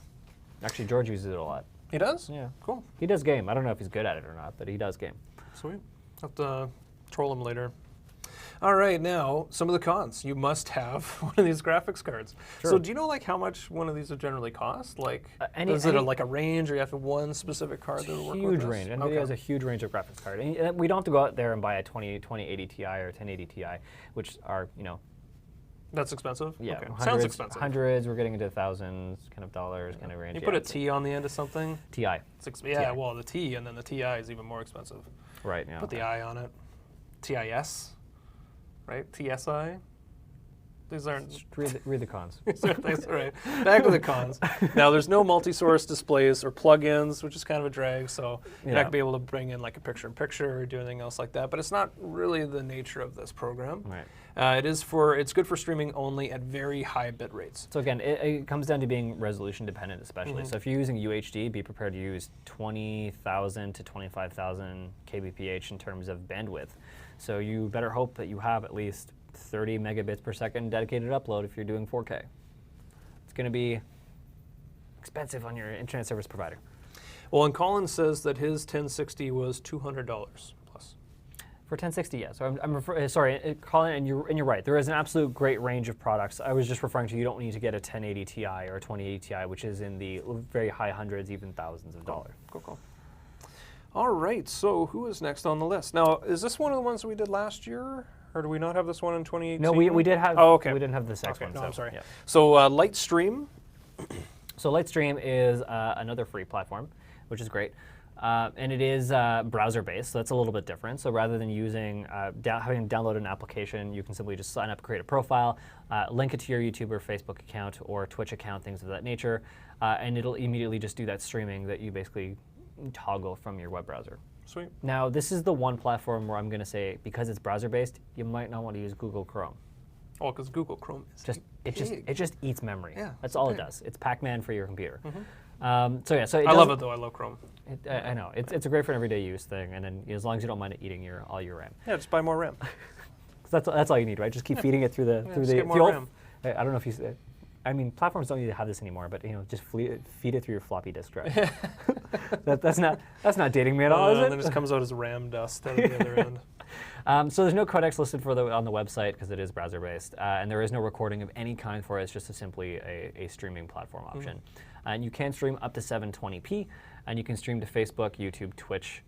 Actually, George uses it a lot. He does? Yeah. Cool. He does game. I don't know if he's good at it or not, but he does game. Sweet. Have to troll him later. All right, now, some of the cons. You must have one of these graphics cards. Sure. So do you know how much one of these would generally cost? Is it a range, or you have to have one specific card that will work with Huge this? range. Nvidia has a huge range of graphics cards. And we don't have to go out there and buy a 2080 Ti or 1080 Ti, which are, That's expensive? Yeah. Okay. Sounds expensive. Hundreds, we're getting into thousands, kind of dollars, kind of range. You put a T on the end of something? Ti. Yeah, well, the T, and then the Ti is even more expensive. Right, yeah. Put the I on it. TIS, right? TSI? These aren't... Read the cons. That's right. Back to the cons. Now, there's no multi-source displays or plugins, which is kind of a drag, so you're not going to be able to bring in like a picture-in-picture or do anything else like that, but it's not really the nature of this program. Right. It's good for streaming only at very high bit rates. So again, it comes down to being resolution dependent especially. So if you're using UHD, be prepared to use 20,000 to 25,000 kbph in terms of bandwidth. So you better hope that you have at least 30 megabits per second dedicated upload if you're doing 4K. It's going to be expensive on your internet service provider. Well, and Colin says that his 1060 was $200 plus. For 1060, yes. So sorry, Colin, and you're right. There is an absolute great range of products. I was just referring to you don't need to get a 1080 Ti or a 2080 Ti, which is in the very high hundreds, even thousands of dollars. Cool. All right, so who is next on the list? Now, is this one of the ones we did last year? Or do we not have this one in 2018? No, we did have. Oh, okay. We didn't have this X one. No, so, I'm sorry. yeah. So Lightstream. So Lightstream is another free platform, which is great. And it is browser-based, so that's a little bit different. So rather than using having to download an application, you can simply just sign up, create a profile, link it to your YouTube or Facebook account or Twitch account, things of that nature, and it'll immediately just do that streaming that you basically toggle from your web browser. Sweet. Now, this is the one platform where I'm going to say, because it's browser-based, you might not want to use Google Chrome. Oh, because Google Chrome is It just eats memory. Yeah, that's all big. it does. It's Pac-Man for your computer. Mm-hmm. So I love it though. I love Chrome. I know it's a great for an everyday use thing, and then as long as you don't mind it eating all your RAM. Yeah, just buy more RAM. That's all you need, right? Just keep feeding it through the just get more RAM. I don't know if you. I mean, platforms don't need to have this anymore, but just feed it through your floppy disk drive. That's not dating me at all, is it? And then it just comes out as RAM dust out of the other end. So there's no codecs listed on the website because it is browser-based, and there is no recording of any kind for it. It's just simply a streaming platform option. And you can stream up to 720p, and you can stream to Facebook, YouTube, Twitch,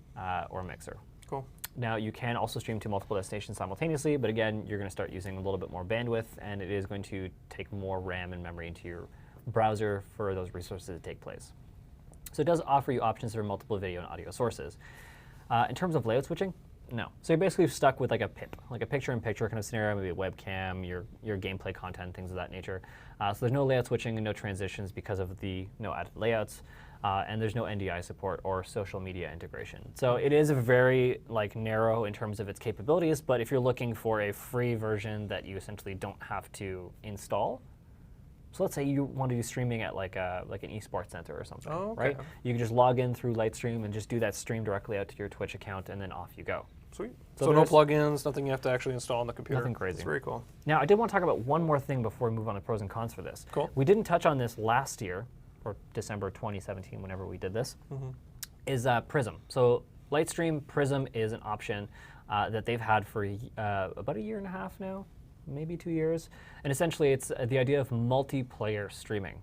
or Mixer. Cool. Now, you can also stream to multiple destinations simultaneously, but again, you're going to start using a little bit more bandwidth, and it is going to take more RAM and memory into your browser for those resources to take place. So it does offer you options for multiple video and audio sources. In terms of layout switching, no. So you're basically stuck with like a PIP, like a picture-in-picture kind of scenario, maybe a webcam, your gameplay content, things of that nature. So there's no layout switching and no transitions because of the no added layouts. And there's no NDI support or social media integration. So it is very narrow in terms of its capabilities, but if you're looking for a free version that you essentially don't have to install, so let's say you want to do streaming at like an esports center or something, right? You can just log in through Lightstream and just do that stream directly out to your Twitch account, and then off you go. Sweet. So no plugins, nothing you have to actually install on the computer. Nothing crazy. It's very cool. Now, I did want to talk about one more thing before we move on to pros and cons for this. Cool. We didn't touch on this last year, or December 2017, whenever we did this, is Prism. So Lightstream Prism is an option that they've had for about a year and a half now, maybe 2 years. And essentially, it's the idea of multiplayer streaming.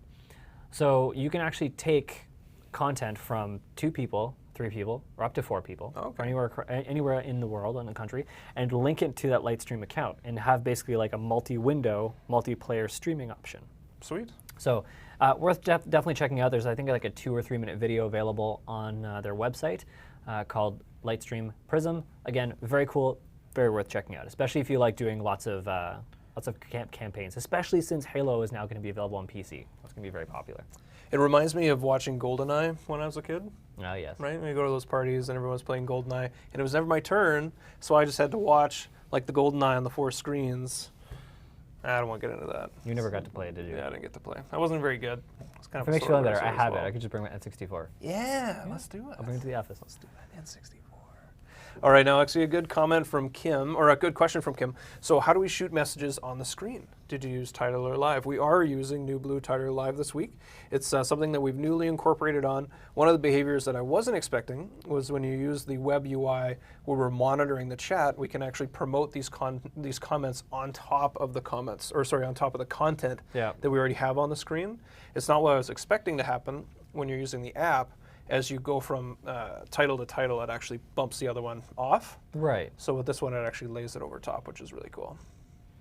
So you can actually take content from 2 people, 3 people, or up to 4 people, from anywhere in the world, in the country, and link it to that Lightstream account and have basically like a multi-window, multiplayer streaming option. Sweet. So worth definitely checking out. There's, I think, like a 2 or 3 minute video available on their website called Lightstream Prism. Again, very cool, very worth checking out, especially if you like doing lots of campaigns, especially since Halo is now going to be available on PC. It's going to be very popular. It reminds me of watching GoldenEye when I was a kid. Oh, yes. Right? When you go to those parties and everyone's playing GoldenEye, and it was never my turn, so I just had to watch like the GoldenEye on the 4 screens. I don't want to get into that. You never got to play it, did you? Yeah, I didn't get to play. I wasn't very good. It's kind If it makes you feel better, I have it. I could just bring my N64. Yeah, let's do it. I'll bring it to the office. Let's do that. N64. All right, now actually a good comment from Kim, or a good question from Kim. So how do we shoot messages on the screen? Did you use Titler Live? We are using New Blue Titler Live this week. It's something that we've newly incorporated on. One of the behaviors that I wasn't expecting was when you use the web UI where we're monitoring the chat, we can actually promote these comments on top of the comments, or sorry, on top of the content that we already have on the screen. It's not what I was expecting to happen when you're using the app. As you go from title to title, it actually bumps the other one off. Right. So with this one, it actually lays it over top, which is really cool.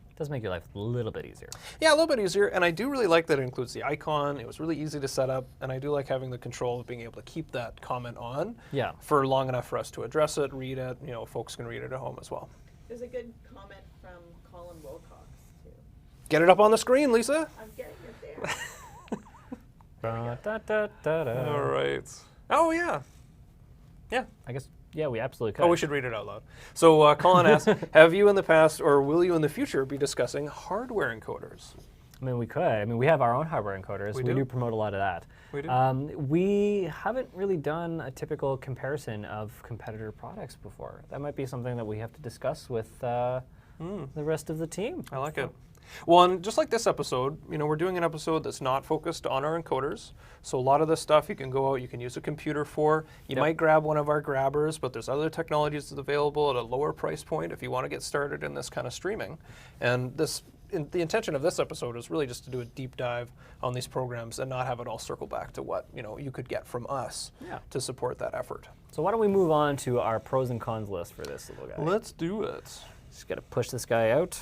It does make your life a little bit easier. Yeah, a little bit easier, and I do really like that it includes the icon. It was really easy to set up, and I do like having the control of being able to keep that comment on for long enough for us to address it, read it. You know, folks can read it at home as well. There's a good comment from Colin Wilcox, too. Get it up on the screen, Lisa. I'm getting it there. All right. Oh, yeah. Yeah. I guess, yeah, we absolutely could. Oh, we should read it out loud. So Colin asks, have you in the past or will you in the future be discussing hardware encoders? I mean, we could. I mean, we have our own hardware encoders. We do promote a lot of that. We do. We haven't really done a typical comparison of competitor products before. That might be something that we have to discuss with the rest of the team. I like it. Well, and just like this episode, you know, we're doing an episode that's not focused on our encoders. So a lot of this stuff you can go out, you can use a computer for. You might grab one of our grabbers, but there's other technologies that's available at a lower price point if you want to get started in this kind of streaming. And the intention of this episode is really just to do a deep dive on these programs and not have it all circle back to what, you know, you could get from us to support that effort. So why don't we move on to our pros and cons list for this little guy? Let's do it. Just got to push this guy out.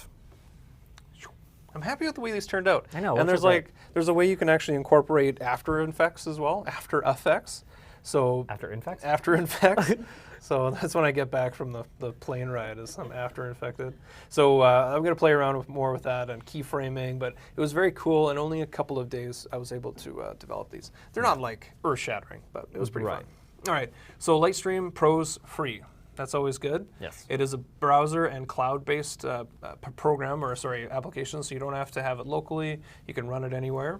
I'm happy with the way these turned out. I know. And there's a way you can actually incorporate After Effects as well, After Effects. So After Effects? After Effects. So that's when I get back from the plane ride, is I'm After Infected. So I'm going to play around more with that and keyframing, but it was very cool, and only a couple of days I was able to develop these. They're not like earth-shattering, but it was pretty fun. All right, so Lightstream Pro's free. That's always good. Yes. It is a browser and cloud-based application, so you don't have to have it locally. You can run it anywhere.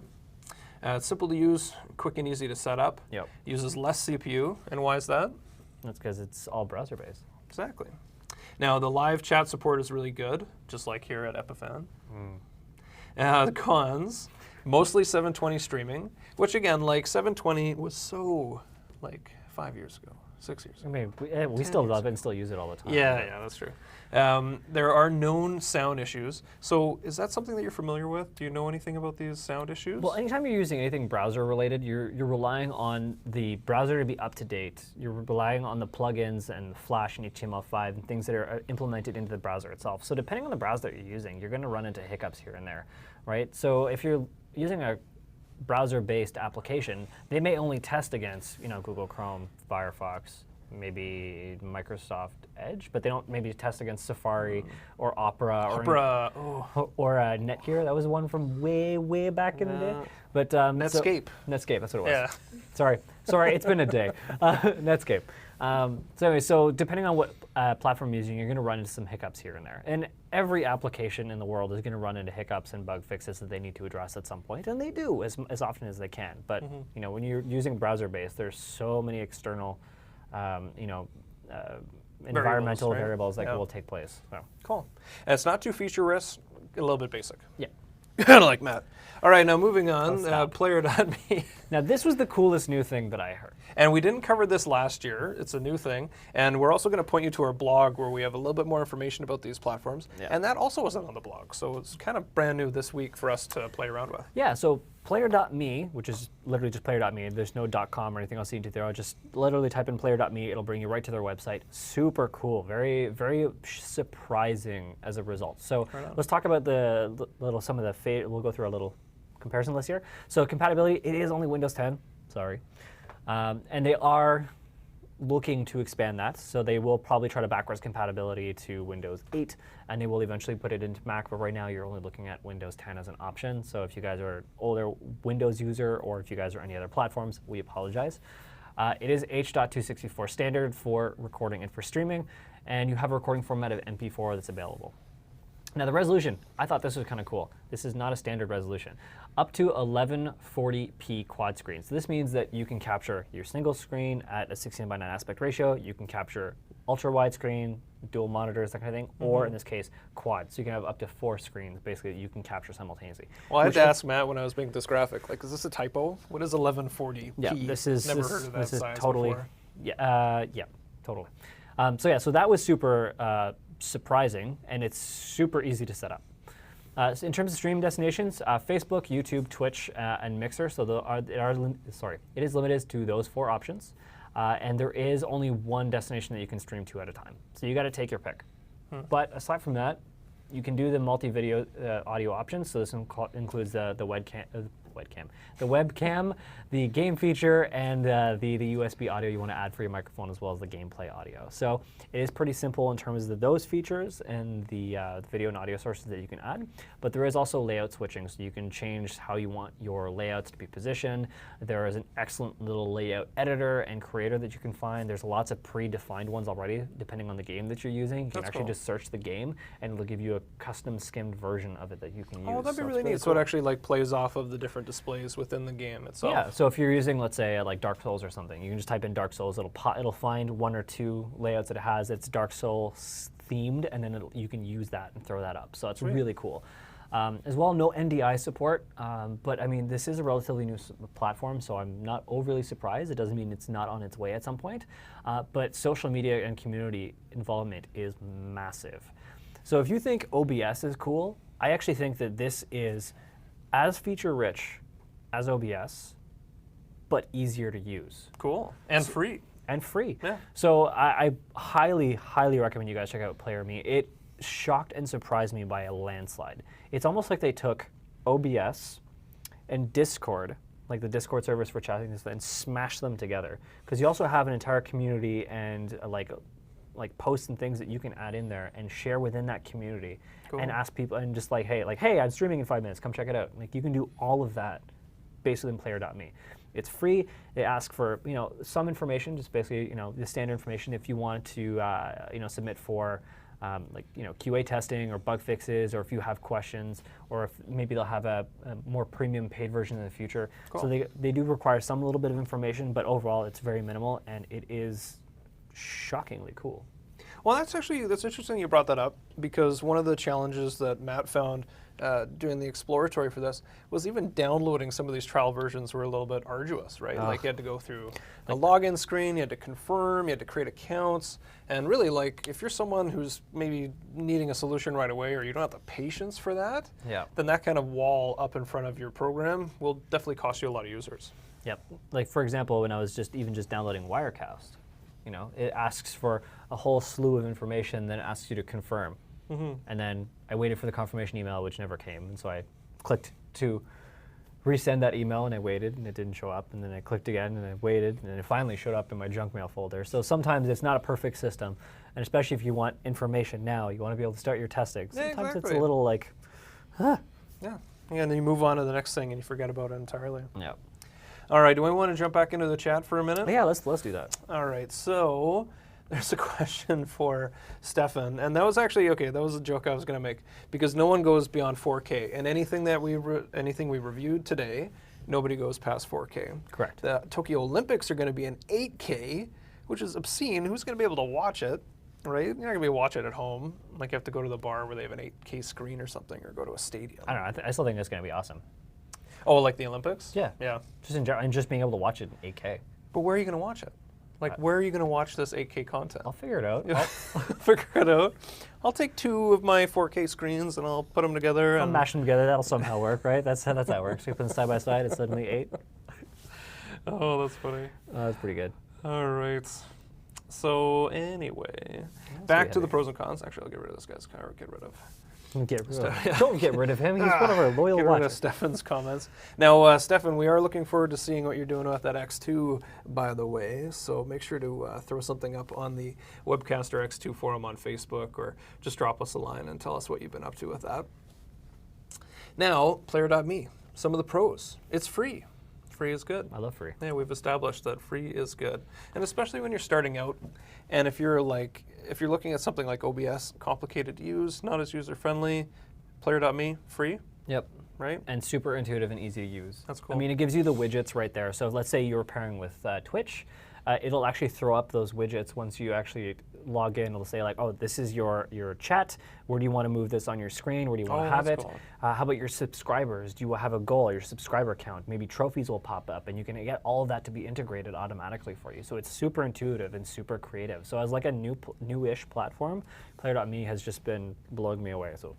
It's simple to use, quick and easy to set up. Yep. Uses less CPU, and why is that? That's because it's all browser-based. Exactly. Now, the live chat support is really good, just like here at Epiphan. The cons, mostly 720 streaming, which again, like 720 was so, like 5 years ago. 6 years. I mean, we still love it and still use it all the time. Yeah, that's true. There are known sound issues. So is that something that you're familiar with? Do you know anything about these sound issues? Well, anytime you're using anything browser related, you're relying on the browser to be up to date. You're relying on the plugins and Flash and HTML5 and things that are implemented into the browser itself. So depending on the browser that you're using, you're going to run into hiccups here and there, right? So if you're using a browser-based application, they may only test against, Google Chrome, Firefox, maybe Microsoft Edge, but they don't maybe test against Safari or Opera or Netgear. That was one from way back in the day. But Netscape. Netscape, that's what it was. Yeah. Sorry, it's been a day. Netscape. So depending on what platform you're using, you're going to run into some hiccups here and there. And every application in the world is going to run into hiccups and bug fixes that they need to address at some point, and they do as often as they can. But when you're using browser-based, there's so many external, environmental variables that will take place. So. Cool. And it's not too feature-rich, a little bit basic. Yeah. Kind of like Matt. All right, now moving on, player.me. Now this was the coolest new thing that I heard. And we didn't cover this last year. It's a new thing. And we're also going to point you to our blog where we have a little bit more information about these platforms. Yeah. And that also wasn't on the blog. So it's kind of brand new this week for us to play around with. Yeah, so player.me, which is literally just player.me. There's no .com or anything else you need to throw. Just literally type in player.me. It'll bring you right to their website. Super cool. Very, very surprising as a result. So let's talk about some of the, we'll go through a little comparison list here. So compatibility, it is only Windows 10. Sorry. And they are looking to expand that, so they will probably try to backwards compatibility to Windows 8, and they will eventually put it into Mac, but right now you're only looking at Windows 10 as an option. So if you guys are an older Windows user, or if you guys are any other platforms, we apologize. It is H.264 standard for recording and for streaming, and you have a recording format of MP4 that's available. Now the resolution, I thought this was kind of cool. This is not a standard resolution. Up to 1140p quad screen. So this means that you can capture your single screen at a 16:9 aspect ratio. You can capture ultra wide screen, dual monitors, that kind of thing, or in this case, quad. So you can have up to 4 screens, basically, that you can capture simultaneously. Well, I had to ask Matt when I was making this graphic, like, is this a typo? What is 1140p? Yeah, this is Never heard of that size totally, before. Yeah, totally. So that was super surprising, and it's super easy to set up. So in terms of streaming destinations, Facebook, YouTube, Twitch, and Mixer. So it is limited to those 4 options, and there is only one destination that you can stream to at a time. So you got to take your pick. But aside from that, you can do the multi-video audio options. So this includes the webcam, the game feature, and the USB audio you want to add for your microphone, as well as the gameplay audio. So it is pretty simple in terms of those features and the video and audio sources that you can add. But there is also layout switching, so you can change how you want your layouts to be positioned. There is an excellent little layout editor and creator that you can find. There's lots of predefined ones already, depending on the game that you're using. You can actually just search the game, and it'll give you a custom skimmed version of it that you can use. Oh, that'd be so really neat. Cool. So it actually like plays off of the different displays within the game itself. Yeah, so if you're using, let's say, like Dark Souls or something, you can just type in Dark Souls. It'll find 1 or 2 layouts that it has that's Dark Souls themed, and then you can use that and throw that up. So it's really cool. As well, no NDI support, but I mean, this is a relatively new platform, so I'm not overly surprised. It doesn't mean it's not on its way at some point, but social media and community involvement is massive. So if you think OBS is cool, I actually think that this is as feature-rich as OBS, but easier to use. Cool. And free. And free. Yeah. So I highly, highly recommend you guys check out PlayerMe. shocked and surprised me by a landslide. It's almost like they took OBS and Discord, like the Discord service for chatting, and smashed them together. Because you also have an entire community and like posts and things that you can add in there and share within that community, and ask people and just like, hey, I'm streaming in 5 minutes, come check it out. Like you can do all of that basically in player.me. It's free. They ask for some information, just basically the standard information if you want to submit for QA testing or bug fixes, or if you have questions, or if maybe they'll have a more premium paid version in the future. Cool. So they do require some little bit of information, but overall it's very minimal and it is shockingly cool. Well, that's interesting you brought that up, because one of the challenges that Matt found doing the exploratory for this was even downloading some of these trial versions were a little bit arduous, right? Like you had to go through the login screen, you had to confirm, you had to create accounts, and really, like, if you're someone who's maybe needing a solution right away, or you don't have the patience for that, then that kind of wall up in front of your program will definitely cost you a lot of users. Yep. Like for example, when I was just downloading Wirecast, it asks for a whole slew of information, then it asks you to confirm. And then I waited for the confirmation email, which never came. And so I clicked to resend that email, and I waited, and it didn't show up. And then I clicked again, and I waited, and it finally showed up in my junk mail folder. So sometimes it's not a perfect system. And especially if you want information now, you want to be able to start your testing. Sometimes it's a little like, huh. Yeah. And then you move on to the next thing, and you forget about it entirely. Yeah. All right, do we want to jump back into the chat for a minute? Yeah, let's do that. All right, so there's a question for Stefan, and that was actually, that was a joke I was going to make, because no one goes beyond 4K, and anything that we reviewed today, nobody goes past 4K. Correct. The Tokyo Olympics are going to be in 8K, which is obscene. Who's going to be able to watch it, right? You're not going to be able to watch it at home. Like you have to go to the bar where they have an 8K screen or something, or go to a stadium. I don't know. I still think that's going to be awesome. Oh, like the Olympics? Yeah. Yeah. And just being able to watch it in 8K. But where are you going to watch it? Like, where are you going to watch this 8K content? I'll figure it out. I'll figure it out. I'll take 2 of my 4K screens and I'll put them together. I'll mash them together. That'll somehow work, right? That's how that works. We put them side by side. It's suddenly 8. Oh, that's funny. That's pretty good. All right. So anyway, back to the pros and cons. Actually, I'll get rid of this guy's car. Get rid of. Don't get rid of him. He's one of our loyal Get rid of Stefan's comments. Now, Stefan, we are looking forward to seeing what you're doing with that X2, by the way. So make sure to throw something up on the Webcaster X2 forum on Facebook, or just drop us a line and tell us what you've been up to with that. Now, player.me. Some of the pros. It's free. Free is good. I love free. Yeah, we've established that free is good. And especially when you're starting out, and if you're looking at something like OBS, complicated to use, not as user-friendly, player.me, free. Yep. Right? And super intuitive and easy to use. That's cool. I mean, it gives you the widgets right there. So let's say you're pairing with Twitch. It'll actually throw up those widgets once you actually log in. It'll say like, oh, this is your chat. Where do you want to move this on your screen? Where do you want to have it? Cool. How about your subscribers? Do you have a goal, your subscriber count? Maybe trophies will pop up, and you can get all of that to be integrated automatically for you. So it's super intuitive and super creative. So as like a newish platform, Player.me has just been blowing me away. So.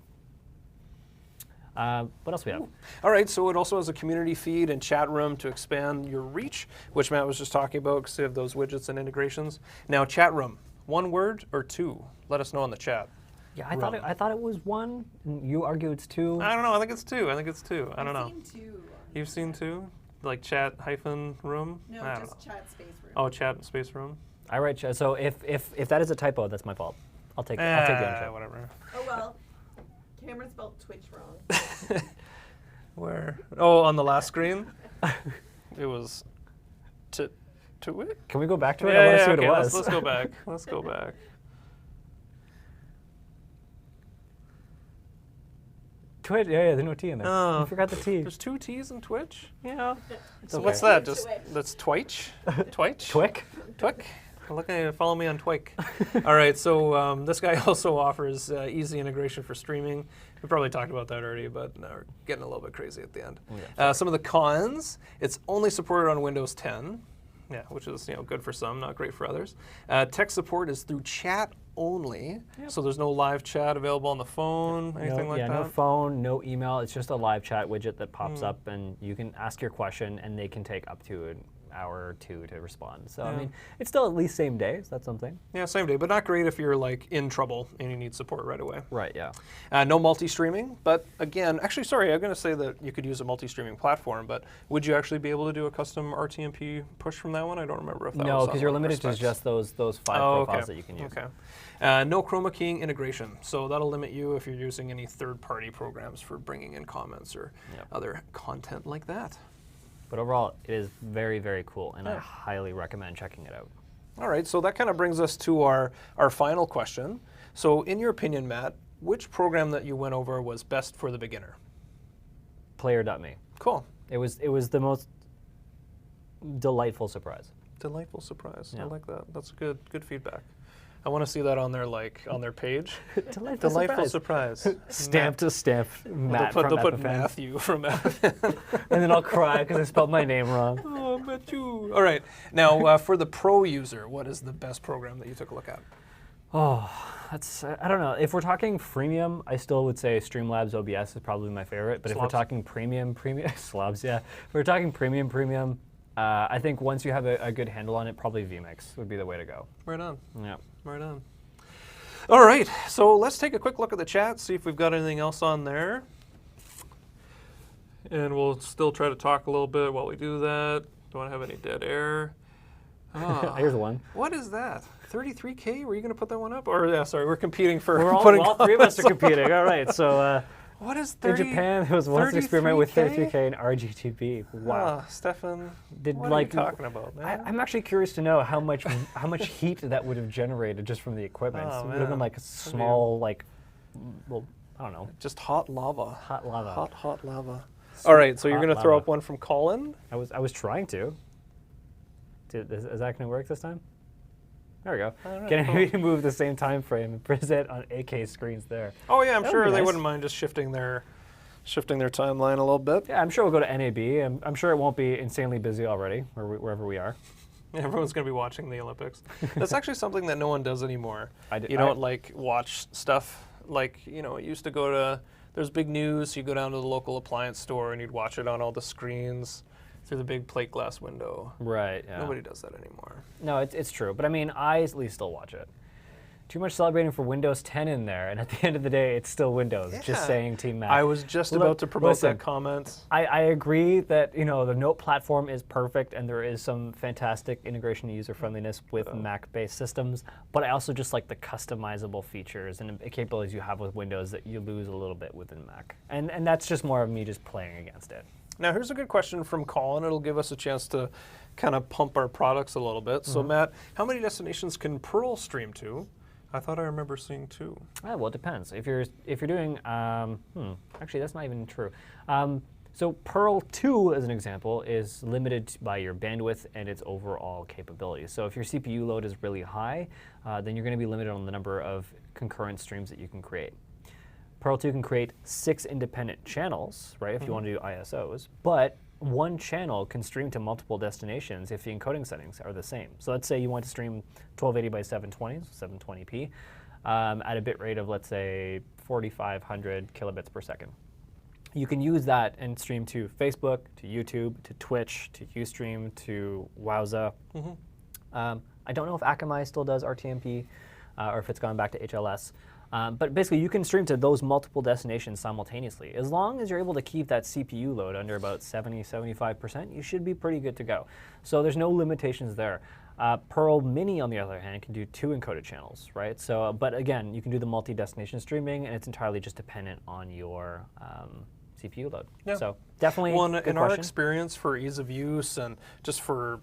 What else we have? All right, so it also has a community feed and chat room to expand your reach, which Matt was just talking about because they have those widgets and integrations. Now, chat room, 1 word or 2? Let us know in the chat. Yeah, I thought it was 1. And you argue it's 2. I don't know. I think it's 2. I don't know. I've seen 2. You've seen 2? Like chat-room? No, just chat space room. Oh, chat space room. I write chat. So if that is a typo, that's my fault. I'll take the ownership. Whatever. Oh well. Cameron spelled Twitch wrong. Where? Oh, on the last screen? It was to it? Can we go back to it? I want to see what it was. Let's go back. Let's go back. Twitch, yeah, there's no T in there. Oh. You forgot the T. There's 2 T's in Twitch? Yeah. So okay. what's that? That's Twitch? Twitch? Twick? Twick? Look at follow me on Twik. All right, so this guy also offers easy integration for streaming. We probably talked about that already, but we're getting a little bit crazy at the end. Yeah. Some of the cons: it's only supported on Windows 10, which is good for some, not great for others. Tech support is through chat only, so there's no live chat available on the phone, anything like that. No phone, no email. It's just a live chat widget that pops up, and you can ask your question, and they can take up to an hour or two to respond. So, I mean, it's still at least same day, so that's something. Yeah, same day, but not great if you're like in trouble and you need support right away. Right, yeah. No multi-streaming, but again, actually, sorry, I'm going to say that you could use a multi-streaming platform, but would you actually be able to do a custom RTMP push from that one? I don't remember if that was No, on because you're one of our limited to specs. just those 5 profiles that you can use. Okay. No chroma keying integration, so that'll limit you if you're using any third-party programs for bringing in comments or other content like that. But overall, it is very, very cool, and I highly recommend checking it out. All right, so that kind of brings us to our final question. So in your opinion, Matt, which program that you went over was best for the beginner? Player.me. Cool. It was the most delightful surprise. Delightful surprise. Yeah. I like that. That's good feedback. I want to see that on their on their page. Delightful surprise. Stamp to stamp, Matt They'll from put Epiphan. Matthew from Epiphan. And then I'll cry because I spelled my name wrong. Oh, Matthew. All right. Now, for the pro user, what is the best program that you took a look at? Oh, that's, I don't know. If we're talking freemium, I still would say Streamlabs OBS is probably my favorite. But if we're talking premium, slobs, yeah. If we're talking premium, I think once you have a good handle on it, probably vMix would be the way to go. Right on. Yeah. Right on. All right, so let's take a quick look at the chat, see if we've got anything else on there. And we'll still try to talk a little bit while we do that. Don't want to have any dead air. Here's one. What is that? 33K? Were you going to put that one up? Or, yeah, sorry, we're competing for We're all, putting all three of us are competing. All right, so what is in 30? Japan, there was once an experiment with 33K? 33K in RGTB. Wow. Stefan, Did, what like, are you talking about, man? I'm actually curious to know how much heat that would have generated just from the equipment. Oh, It would have been man. like a small, like, well, I don't know, Just hot lava. hot lava. Hot lava. All right, so you're Hot going to throw lava. up one from Colin? I was trying to. Is that going to work this time? There we go. All right, Can cool. we move the same time frame and present on AK screens there? Oh, yeah, I'm That would sure be they nice. wouldn't mind just shifting their timeline a little bit. Yeah, I'm sure we'll go to NAB. I'm sure it won't be insanely busy already wherever we are. Everyone's going to be watching the Olympics. That's actually something that no one does anymore. I do- You don't like watch stuff like, you know, it used to go to, there's big news, you go down to the local appliance store and you'd watch it on all the screens through the big plate glass window. Right. Yeah. Nobody does that anymore. No, it's true. But I mean, I at least still watch it. Too much celebrating for Windows 10 in there, and at the end of the day, it's still Windows. Yeah. Just saying, Team Mac. I was just Look, about to promote listen, that comment. I agree that the Note platform is perfect, and there is some fantastic integration and user friendliness with Mac-based systems. But I also just like the customizable features and capabilities you have with Windows that you lose a little bit within Mac, and that's just more of me just playing against it. Now, here's a good question from Colin. It'll give us a chance to kind of pump our products a little bit. So, Matt, how many destinations can Pearl stream to? I thought I remember seeing 2. Well, it depends. If you're doing, actually, that's not even true. So Pearl 2, as an example, is limited by your bandwidth and its overall capabilities. So if your CPU load is really high, then you're going to be limited on the number of concurrent streams that you can create. Pearl 2 can create 6 independent channels, right, if you want to do ISOs, but one channel can stream to multiple destinations if the encoding settings are the same. So let's say you want to stream 1280 by 720, so 720p, at a bit rate of, let's say, 4,500 kilobits per second. You can use that and stream to Facebook, to YouTube, to Twitch, to Ustream, to Wowza. I don't know if Akamai still does RTMP or if it's gone back to HLS. But basically, you can stream to those multiple destinations simultaneously. As long as you're able to keep that CPU load under about 70–75%, you should be pretty good to go. So there's no limitations there. Pearl Mini, on the other hand, can do 2 encoded channels, right? So, but again, you can do the multi-destination streaming, and it's entirely just dependent on your CPU load. Yeah. So definitely, Well, good in our question. experience for ease of use and just for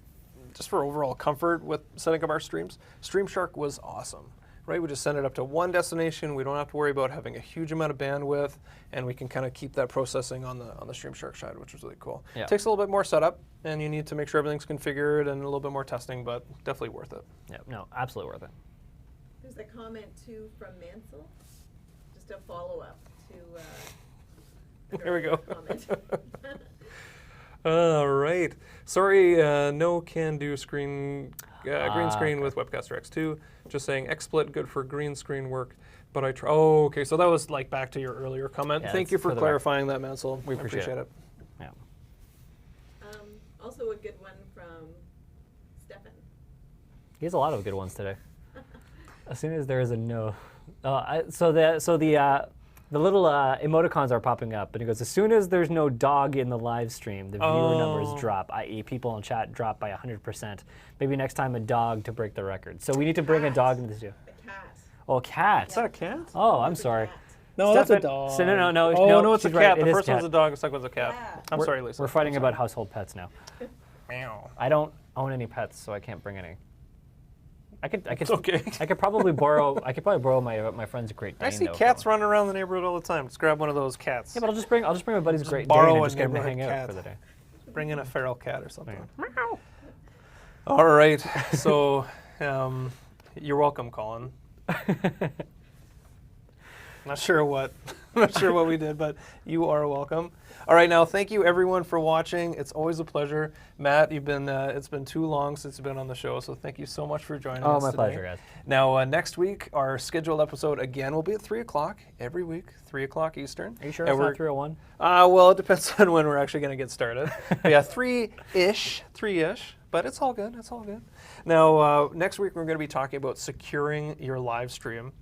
overall comfort with setting up our streams, Streamshark was awesome. Right, we just send it up to one destination. We don't have to worry about having a huge amount of bandwidth, and we can kind of keep that processing on the Streamshark side, which was really cool. Yeah. Takes a little bit more setup, and you need to make sure everything's configured and a little bit more testing, but definitely worth it. Yeah, no, absolutely worth it. There's a comment too from Mansell, just a follow-up to There we go. comment. All right. Sorry, no can-do screen green screen with Webcaster X2. Just saying XSplit good for green screen work, but I try. Oh, okay. So that was like back to your earlier comment. Yeah, Thank that's you for for the clarifying that, Mansell. We I appreciate appreciate it. Yeah. Also a good one from He has a lot of good ones today. As soon as there is a no. So the little emoticons are popping up, and he goes, as soon as there's no dog in the live stream, the viewer numbers drop, i.e. people in chat drop by 100%. Maybe next time a dog to break the record. So we need to bring a dog into the studio. A cat. Oh, a cat. Is that a cat? Oh, I'm sorry. Cat. No, that's a Stefan- dog. So no, Oh, no, it's a she's cat. right, it The is first cat. one's a dog, the second one's a cat. Yeah. I'm sorry, Lisa. We're fighting about household pets now. Meow. I don't own any pets, so I can't bring any. I could okay. I could probably borrow my friend's Great Dane. I see though, cats from- running around the neighborhood all the time. Just grab one of those cats. Yeah, but I'll just bring my buddy's Great borrow Dane and a just get him to neighborhood hang out cat. for the day. Bring in a feral cat or something. Yeah. All right. So, you're welcome, Colin. Not sure what we did, but you are welcome. All right, now thank you everyone for watching. It's always a pleasure. Matt, you've been it's been too long since you've been on the show, so thank you so much for joining us my today. pleasure, guys. Now next week our scheduled episode again will be at 3 o'clock every week, 3 o'clock Eastern. Are you sure And it's we're- not 301? Well, it depends on when we're actually going to get started. But yeah, 3-ish, but it's all good. It's all good. Now, next week we're going to be talking about securing your live stream,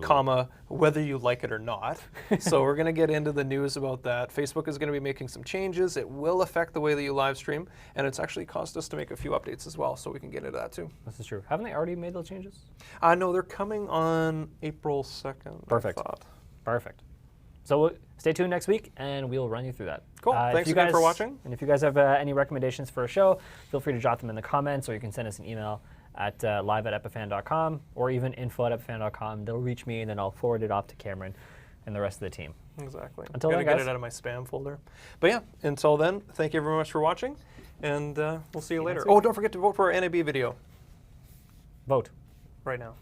comma, whether you like it or not. So we're going to get into the news about that. Facebook is going to be making some changes. It will affect the way that you live stream, and it's actually caused us to make a few updates as well, so we can get into that too. This is true. Haven't they already made those changes? No, they're coming on April 2nd. Perfect. I thought. Perfect. So stay tuned next week, and we'll run you through that. Cool. If Thanks you again for guys- watching. And if you guys have any recommendations for a show, feel free to drop them in the comments, or you can send us an email at live@epiphan.com or even info@epiphan.com. They'll reach me, and then I'll forward it off to Cameron and the rest of the team. Exactly. Until Gotta then, get guys. it out of my spam folder. But yeah, until then, thank you very much for watching, and we'll see you later. next week. Oh, don't forget to vote for our NAB video Vote. right now.